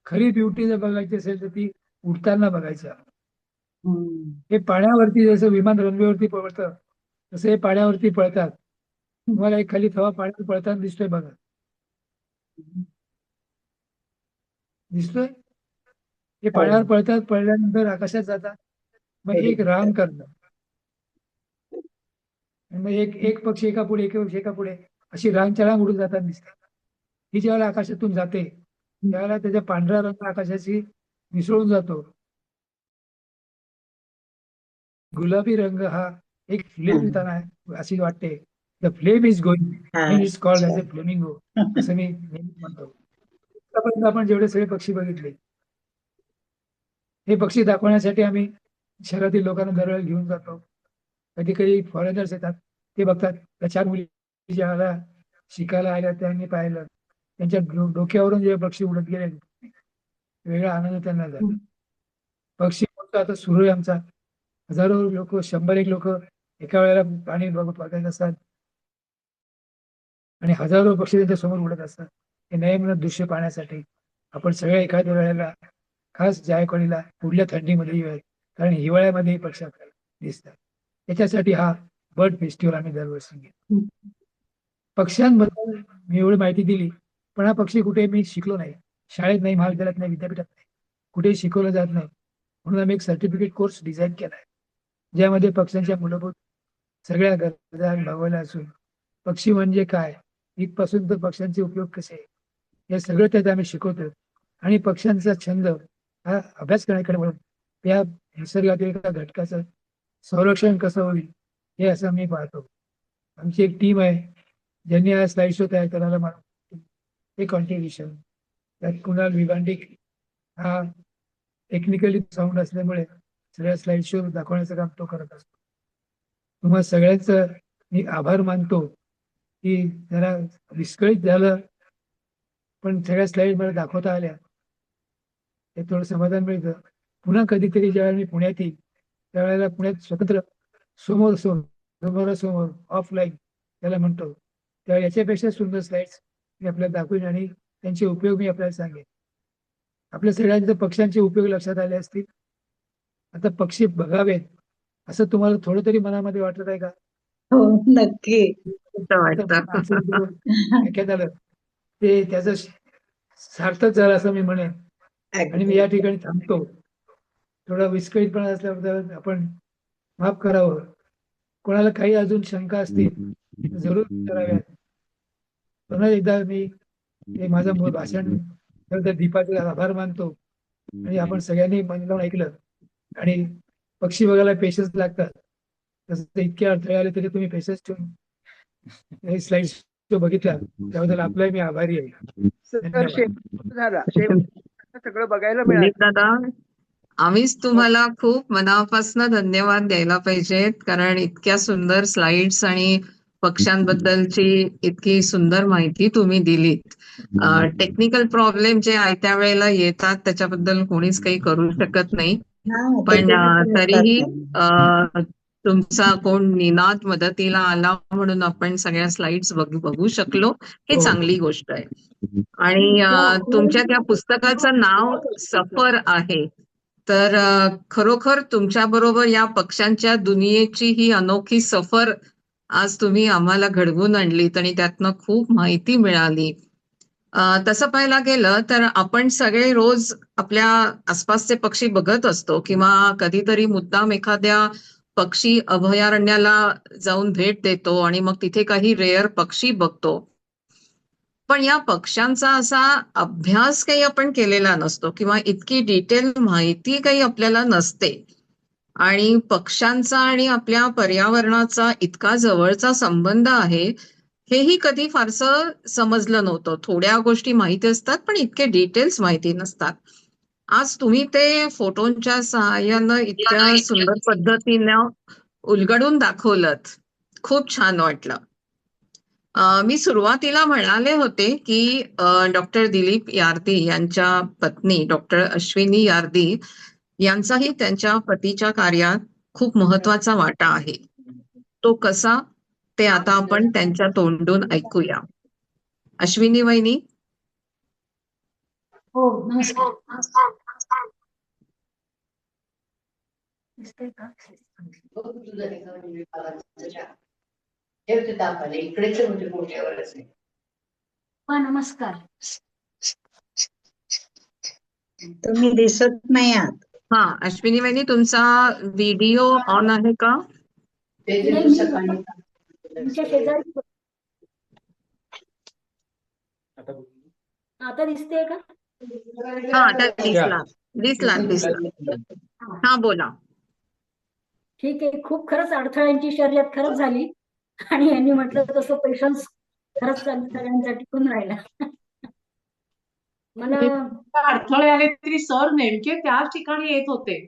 खरी ब्युटी जर बघायची असेल तर ती उडताना बघायची. हे पाण्यावरती जसं विमान रनवेवरती पळतं तसं हे पाण्यावरती पळतात. तुम्हाला एक खाली थवा पाण्यात पळताना दिसतोय बघा, दिसतोय? हे पाण्यावर पळतात, पळल्यानंतर आकाशात जातात, मग एक रांग करतात. मग एक पक्षी एका पुढे, एक पक्षी एका पुढे अशी रांगच्या रांग उडून जाताना दिसतात. ही ज्यावेळेला आकाशातून जाते त्यावेळेला त्याच्या पांढरा रंग आकाशाशी मिसळून जातो. गुलाबी रंग हा एक फ्लेम येताना अशी वाटते. The flame is going and is called as a flamingo, असं मी नेहमी म्हणतो. आतापर्यंत आपण जेवढे सगळे पक्षी बघितले, हे पक्षी दाखवण्यासाठी आम्ही शहरातील लोकांना दरवेळेला घेऊन जातो. कधी कधी फॉरेनर्स येतात, ते बघतात. त्या 4 मुली ज्याला शिकायला आल्या त्यांनी पाहिलं, त्यांच्या डोक्यावरून जे पक्षी उडत गेले, वेगळा आनंद त्यांना झाला. पक्षी आता सुरू आहे आमचा. हजारो लोक, 100-1 लोक एका वेळेला पाणी बघत असतात आणि हजारो पक्षी त्यांच्या समोर उडत असतात. हे नयन दृश्य पाहण्यासाठी आपण सगळ्या एखाद्या वेळेला खास जायकवाडीला पुढल्या थंडीमध्ये येऊयात, कारण हिवाळ्यामध्ये पक्षी आपल्याला दिसतात. त्याच्यासाठी हा बर्ड फेस्टिवल आम्ही दरवर्षी घेतो. पक्ष्यांबद्दल मी एवढी माहिती दिली, पण हा पक्षी कुठे मी शिकलो नाही, शाळेत नाही, महाविद्यालयात नाही, विद्यापीठात नाही, कुठेही शिकवलं जात नाही. म्हणून आम्ही एक सर्टिफिकेट कोर्स डिझाईन केला आहे, ज्यामध्ये पक्ष्यांच्या मूलभूत सगळ्या गरजा भागवल्या असून पक्षी म्हणजे काय, इथपासून तर पक्ष्यांचे उपयोग कसे, हे सगळं त्यात आम्ही शिकवतो. आणि पक्ष्यांचा छंद हा अभ्यास करण्याकडे वळून त्या निसर्गातील एका घटकाचं संरक्षण कसं होईल हे असं मी पाहतो. आमची एक टीम आहे ज्यांनी हा स्लाइड शो तयार करायला मला हे कॉन्ट्रीब्युशन. त्यात कुणाल विभांडिक हा टेक्निकली साऊंड असल्यामुळे सगळ्या स्लाइड शो दाखवण्याचं काम तो करत असतो. तुम्हा सगळ्यांचं मी आभार मानतो की जरा विस्कळीत झालं, पण सगळ्या स्लाइड मला दाखवता आल्या, हे थोडं समाधान मिळतं. पुन्हा कधीतरी ज्यावेळेला मी पुण्यात येईल त्यावेळेला पुण्यात स्वतंत्र समोरासमोर ऑफलाईन त्याला म्हणतो, त्यावेळेला याच्यापेक्षा सुंदर स्लाइड्स मी आपल्याला दाखवीन आणि त्यांचे उपयोग मी आपल्याला सांगेन. आपल्या सगळ्यांचे पक्ष्यांचे उपयोग लक्षात आले असतील. आता पक्षी बघावेत असं तुम्हाला थोडं तरी मनामध्ये वाटत आहे का? हो, नक्की. ऐकण्यात आलं ते त्याचं सार्थक झालं असं मी म्हणेन. आणि मी या ठिकाणी थांबतो. थोडा विस्कळीतपणा असल्याबद्दल आपण माफ करावं. कोणाला काही अजून शंका असतील जरूर विचाराव्यात. पुन्हा एकदा मी माझं भाषण दीपाचे आभार मानतो. आणि आपण सगळ्यांनी मन लावून ऐकलं. आणि पक्षी बघायला पेशन्स लागतात, तसं इतके अडथळे आले तरी तुम्ही पेशन्स ठेवून स्लाइड शो बघितला त्याबद्दल आपलाही मी आभारी आहे. सगळं बघायला मिळालं. दादा, आम्हीच तुम्हाला खूप मनापासून धन्यवाद द्यायला पाहिजेत, कारण इतक्या सुंदर स्लाइड्स आणि पक्ष्यांबद्दलची इतकी सुंदर माहिती तुम्ही दिलीत. टेक्निकल प्रॉब्लेम जे आहे त्यावेळेला येतात त्याच्याबद्दल कोणीच काही करू शकत नाही. हा, पण त्याच्यासाठी तरीही असतात. तुमचा कोण निनाद मदतीला आला म्हणून आपण सगळ्या स्लाइड्स बघू शकलो, हे हो. चांगली गोष्ट आहे. आणि तुमच्या त्या पुस्तकाचं नाव सफर आहे. तर खरोखर तुमच्या बरोबर या पक्ष्यांच्या दुनियेची ही अनोखी सफर आज तुम्ही आम्हाला घडवून आणलीत आणि त्यातनं खूप माहिती मिळाली. तसं पाहायला गेलं तर आपण सगळे रोज आपल्या आसपासचे पक्षी बघत असतो किंवा कधीतरी मुद्दाम एखाद्या पक्षी अभयारण्याला जाऊन भेट देतो आणि मग तिथे काही रेअर पक्षी बघतो. पण या पक्ष्यांचा असा अभ्यास काही आपण केलेला नसतो किंवा इतकी डिटेल माहिती काही आपल्याला नसते. आणि पक्ष्यांचा आणि आपल्या पर्यावरणाचा इतका जवळचा संबंध आहे, हेही कधी फारसं समजलं नव्हतं. थोड्या गोष्टी माहिती असतात, पण इतके डिटेल्स माहिती नसतात. आज तुम्ही ते फोटोंच्या सहाय्यानं इतक्या सुंदर पद्धतीनं उलगडून दाखवलत. खूप छान वाटलं. मी सुरुवातीला म्हणाले होते की डॉक्टर दिलीप यार्दी यांच्या पत्नी डॉक्टर अश्विनी यार्दी यांचाही त्यांच्या पतीच्या कार्यात खूप महत्वाचा वाटा आहे. तो कसा, ते आता आपण त्यांच्या तोंडून ऐकूया. अश्विनी वहिनी. हो, नमस्कार. दिसतंय का? हा, नमस्कार. तुम्ही दिसत नाही आहात. हा, अश्विनी वहिनी तुमचा व्हिडिओ ऑन आहे का? तुमच्या शेजारी आता दिसतेय का? हा, आता दिसला. हा, बोला. ठीक आहे. खूप खरंच अडथळ्यांची शर्यत खरंच झाली आणि यांनी म्हटलं तसं पेशन्स खरंच सगळ्यांचा टिकून राहिला. मला अडथळे आले तरी सर नेमके त्याच ठिकाणी येत होते.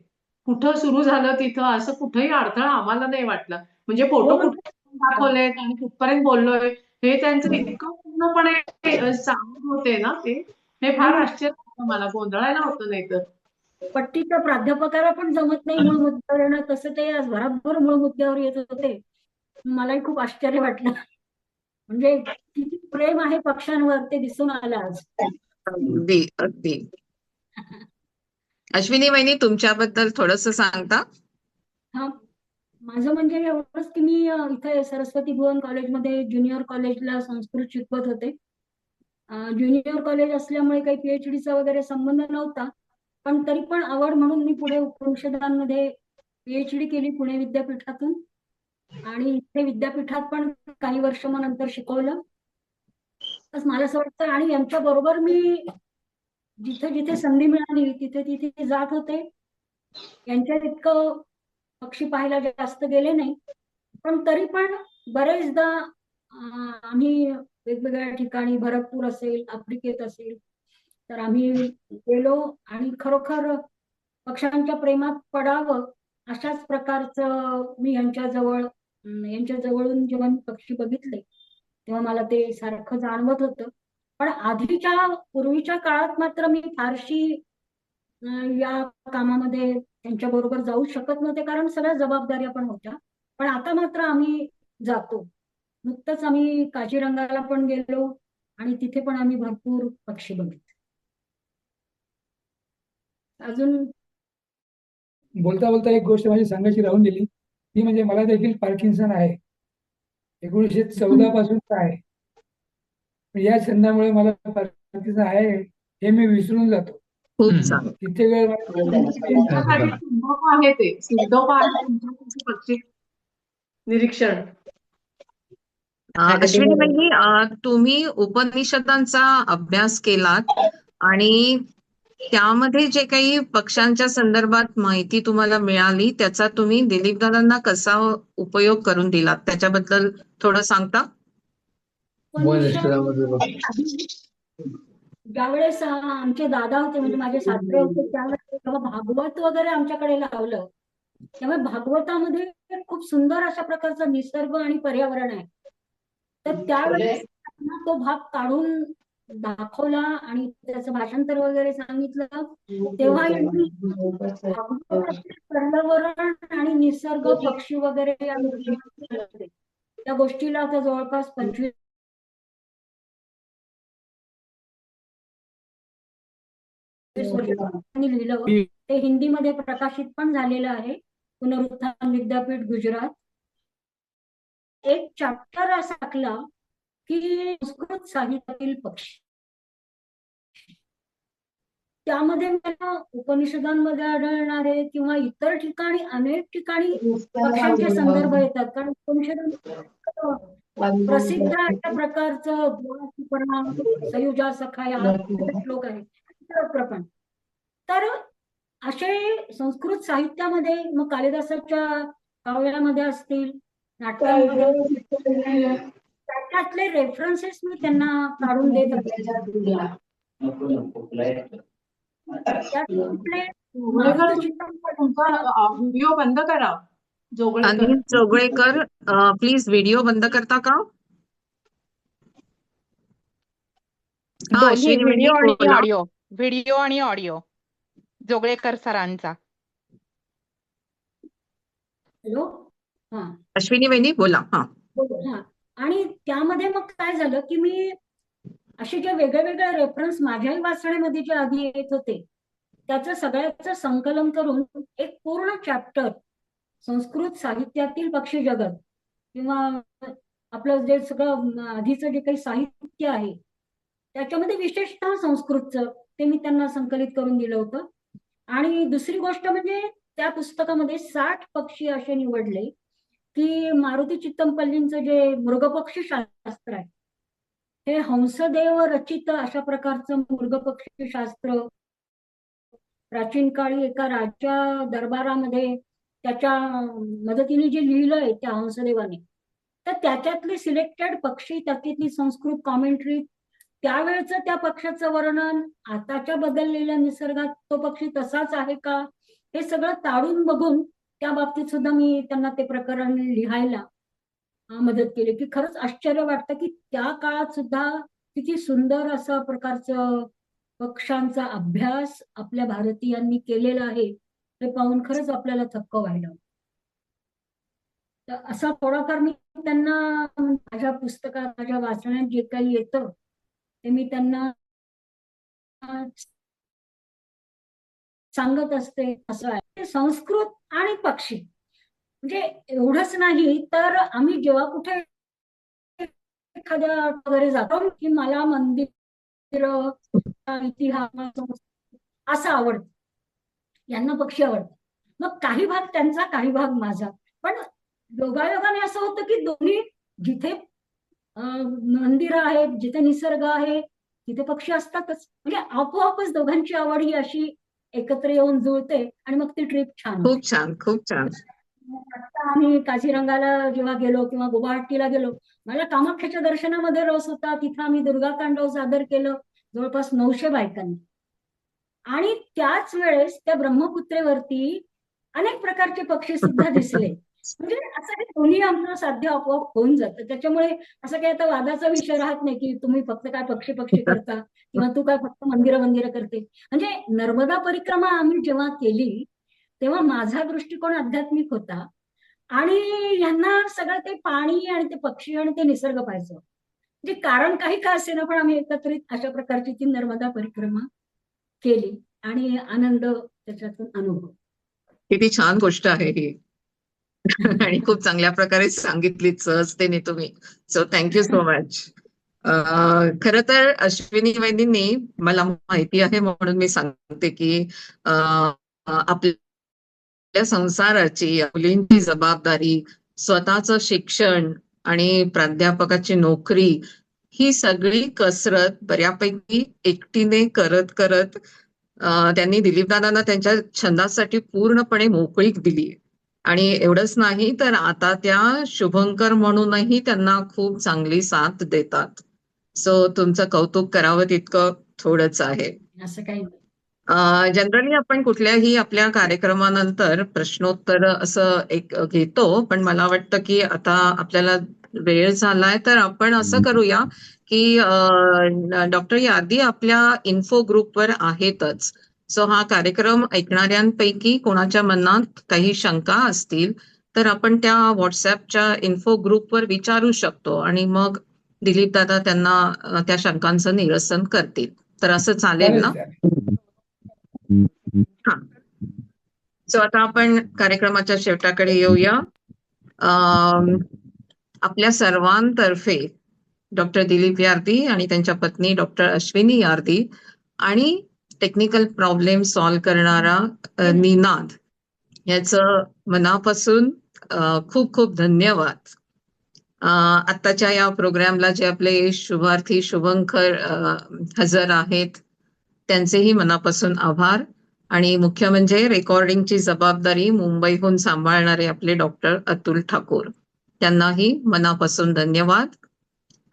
कुठं सुरू झालं तिथं असं कुठेही अडथळा आम्हाला नाही वाटला. म्हणजे फोटो कुठे दाखवलेत आणि कुठपर्यंत बोललोय हे त्यांचं इतकं पूर्णपणे सांगत होते ना हे फार आश्चर्य वाटलं मला. गोंधळायला होतं नाही तर. पट्टीच्या प्राध्यापकाला पण जमत नाही मूळ मुद्द्यावर येणं, तसं ते आज भराभर मूळ मुद्द्यावर येत होते. मलाही खूप आश्चर्य वाटलं. म्हणजे किती प्रेम आहे पक्ष्यांवर ते दिसून आलं आज. अगदी. अश्विनी वहिनी तुमच्याबद्दल थोडंसं सांगता? हा, माझं म्हणजे एवढंच की मी इथे सरस्वती भुवन कॉलेजमध्ये ज्युनियर कॉलेजला संस्कृत शिकवत होते. ज्युनियर कॉलेज असल्यामुळे काही पीएचडीचा वगैरे संबंध नव्हता, पण तरी पण आवड म्हणून मी पुढे उपनिषदांमध्ये पीएचडी केली पुणे विद्यापीठातून. आणि इथे विद्यापीठात पण काही वर्ष मग नंतर शिकवलं. तर मला असं वाटतं आणि यांच्या बरोबर मी जिथे जिथे संधी मिळाली तिथे तिथे जात होते. यांच्यात इतकं पक्षी पाहायला जास्त गेले नाही, पण तरी पण बरेचदा आम्ही वेगवेगळ्या ठिकाणी, भरतपूर असेल, आफ्रिकेत असेल, तर आम्ही गेलो आणि खरोखर पक्ष्यांच्या प्रेमात पडावं अशाच प्रकारचं मी यांच्या जवळून जेव्हा मी पक्षी बघितले तेव्हा मला ते सारखं जाणवत होतं. पण पूर्वीच्या काळात मात्र मी फारशी या कामामध्ये त्यांच्या बरोबर जाऊ शकत नव्हते, कारण सगळ्या जबाबदाऱ्या पण होत्या. पण आता मात्र आम्ही जातो. नुकतंच आम्ही काझीरंगाला पण गेलो आणि तिथे पण आम्ही भरपूर पक्षी बघितले. अजून बोलता बोलता एक गोष्ट माझी सांगायची राहून गेली, ती म्हणजे मला देखील पार्किन्सन आहे. 1914 पासूनचा आहे. या छंदामुळे मला पार्किन्सन आहे हे मी विसरून जातो. खूप चांगलं. किती वेळ तुमच्यासाठी सुंदोपा आहे ते. सुंदोपा आहे तुमच्यासाठी पक्षी निरीक्षण. अश्विनी वहिनी, तुम्ही उपनिषदांचा अभ्यास केलात आणि त्यामध्ये जे काही पक्ष्यांच्या संदर्भात माहिती तुम्हाला मिळाली त्याचा तुम्ही दिलीप दादांना कसा उपयोग करून दिलात त्याच्याबद्दल थोडं सांगता? ज्यावेळेस आमचे दादा होते म्हणजे माझे सासरे होते त्यावेळेस तेव्हा भागवत वगैरे आमच्याकडे लावलं. त्यामुळे भागवतामध्ये खूप सुंदर अशा प्रकारचा निसर्ग आणि पर्यावरण आहे. तर त्यावेळेस तो भाग काढून दाखवला आणि त्याचं भाषांतर वगैरे सांगितलं, तेव्हा यांनी पर्यावरण आणि निसर्ग, पक्षी वगैरे या गोष्टी, त्या गोष्टीला आता जवळपास 25 वर्षांनी लिहिलं. ते हिंदीमध्ये प्रकाशित पण झालेलं आहे, पुनरुत्थान विद्यापीठ गुजरात. एक चॅप्टर असा टाकला की संस्कृत साहित्यातील पक्षी. त्यामध्ये मला उपनिषदांमध्ये आढळणारे किंवा इतर ठिकाणी अनेक ठिकाणी पक्ष्यांचे संदर्भ येतात, कारण उपनिषदांमध्ये प्रसिद्ध अशा प्रकारचं सयुजा सखाया श्लोक आहे प्रपंच. तर असे संस्कृत साहित्यामध्ये मग कालिदासाच्या काव्यामध्ये असतील, नाटकांमध्ये, त्याच्यातले रेफरन्सेस मी त्यांना काढून देत असते. तुमचा व्हिडिओ बंद करा जोगळेकर. अनिल जोगळेकर, प्लीज व्हिडिओ बंद करता का? हा, दोन्ही अश्विनी व्हिडिओ वहिनी आणि बोला. ऑडिओ, व्हिडिओ आणि ऑडिओ जोगळेकर सरांचा. हॅलो, हा अश्विनी वहिनी बोला. हा, हा. आणि त्यामध्ये मग काय झालं की मी असे जे वेगळे वेगळे रेफरन्स माझ्याही वाचण्यामध्ये जे आधी येत होते त्याचं सगळ्याचं संकलन करून एक पूर्ण चॅप्टर संस्कृत साहित्यातील पक्षी जगत किंवा आपलं जे सगळं आधीचं जे काही साहित्य आहे त्याच्यामध्ये विशेषतः संस्कृतचं ते मी त्यांना संकलित करून दिलं होतं. आणि दुसरी गोष्ट म्हणजे त्या पुस्तकामध्ये 60 पक्षी असे निवडले की मारुती चित्तमपल्लींचं जे मृगपक्षी शास्त्र आहे हे हंसदेव रचित अशा प्रकारचं मृगपक्षी शास्त्र प्राचीन काळी एका राजा दरबारामध्ये त्याच्या मदतीने जे लिहिलंय त्या हंसदेवाने, तर त्याच्यातले सिलेक्टेड पक्षी, त्यातली संस्कृत कॉमेंट्री, त्यावेळेचं त्या पक्षाचं वर्णन, आताच्या बदललेल्या निसर्गात तो पक्षी तसाच आहे का, हे सगळं ताळून बघून त्या बाबतीत सुद्धा मी त्यांना ते प्रकरण लिहायला मदत केली. की खरंच आश्चर्य वाटतं की त्या काळात सुद्धा किती सुंदर असा प्रकारचं पक्ष्यांचा अभ्यास आपल्या भारतीयांनी केलेला आहे हे पाहून खरंच आपल्याला थक्क व्हायला. तर असा थोडाफार मी त्यांना माझ्या पुस्तकात, माझ्या वाचण्यात जे काही येतं ते मी त्यांना सांगत असते. असं आहे संस्कृत आणि पक्षी, म्हणजे एवढंच नाही तर आम्ही जेव्हा कुठे एखाद्या वगैरे जातो की मला मंदिर, इतिहास असं आवडतं, यांना पक्षी आवडतं. मग काही भाग त्यांचा, काही भाग माझा, पण योगायोगाने असं होतं की दोन्ही, जिथे मंदिर आहेत, जिथे निसर्ग आहे तिथे पक्षी असतातच. म्हणजे आपोआपच दोघांची आवड ही अशी एकत्र येऊन जुळते आणि मग ती ट्रिप छान होते. खूप छान, खूप छान. आता आम्ही काझीरंगाला जेव्हा गेलो किंवा गुवाहाटीला गेलो, मला कामाख्याच्या दर्शनामध्ये रस होता. तिथं आम्ही दुर्गा तांडव सादर केलं जवळपास 900 बायकांनी. आणि त्याच वेळेस त्या ब्रह्मपुत्रेवरती अनेक प्रकारचे पक्षी सुद्धा दिसले. म्हणजे असं हे दोन्ही आमचं साध्य आपोआप होऊन जातं. त्याच्यामुळे असं काही आता वादाचा विषय राहत नाही की तुम्ही फक्त काय पक्षी करता किंवा तू काय फक्त मंदिरं करते. म्हणजे नर्मदा परिक्रमा आम्ही जेव्हा केली तेव्हा माझा दृष्टिकोन आध्यात्मिक होता आणि यांना सगळं ते पाणी आणि ते पक्षी आणि ते निसर्ग पाहिजे. म्हणजे कारण काही का असे ना, पण आम्ही एकत्रित अशा प्रकारची ती नर्मदा परिक्रमा केली आणि आनंद त्याच्यातून अनुभव. किती छान गोष्ट आहे ही. आणि खूप चांगल्या प्रकारे सांगितली सहजतेने तुम्ही. So thank you so much. खरं तर अश्विनी वहिनींनी, मला माहिती आहे म्हणून मी सांगते की आपल्या संसाराची, मुलींची जबाबदारी, स्वतःचं शिक्षण आणि प्राध्यापकाची नोकरी, ही सगळी कसरत बऱ्यापैकी एकटीने करत करत त्यांनी दिलीपदादांना त्यांच्या छंदासाठी पूर्णपणे मोकळीक दिली. आणि एवढंच नाही तर आता त्या शुभंकर म्हणूनही त्यांना खूप चांगली साथ देतात. सो तुमचं कौतुक करावं तितकं थोडंच आहे. असं काही जनरली आपण कुठल्याही आपल्या कार्यक्रमानंतर प्रश्नोत्तर असं एक घेतो, पण मला वाटतं की आता आपल्याला वेळ झालाय तर आपण असं करूया की डॉक्टर यादी आपल्या इन्फो ग्रुपवर आहेतच. सो हा कार्यक्रम ऐकणाऱ्यांपैकी कोणाच्या मनात काही शंका असतील तर आपण त्या व्हॉट्सअपच्या इन्फो ग्रुपवर विचारू शकतो आणि मग दिलीप दादा त्यांना त्या शंकांचं निरसन करतील. तर असं चालेल ना? हा. सो आता आपण कार्यक्रमाच्या शेवटाकडे येऊया. आपल्या सर्वांतर्फे डॉक्टर दिलीप यार्दी आणि त्यांच्या पत्नी डॉक्टर अश्विनी यार्दी आणि टेक्निकल प्रॉब्लेम सॉल्व्ह करणारा निनाद याचं मनापासून खूप खूप धन्यवाद. आत्ताच्या या प्रोग्रामला जे आपले शुभार्थी शुभंकर हजर आहेत त्यांचेही मनापासून आभार. आणि मुख्य म्हणजे रेकॉर्डिंगची जबाबदारी मुंबईहून सांभाळणारे आपले डॉक्टर अतुल ठाकूर, त्यांनाही मनापासून धन्यवाद.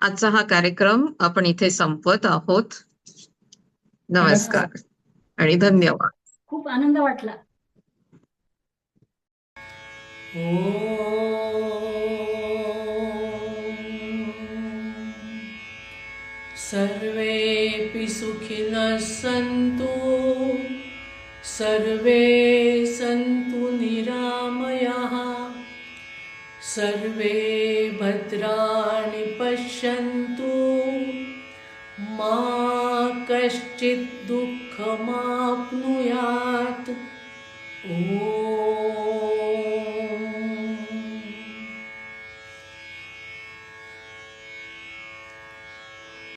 आजचा हा कार्यक्रम आपण इथे संपवत आहोत. नमस्कार आणि धन्यवाद. खूप आनंद वाटला. सर्वेऽपि सुखिनः सन्तु, सर्वे सन्तु निरामयाः, सर्वे भद्राणि पश्यन्तु, मा कश्चित् दुःखमाप्नुयात्. ॐ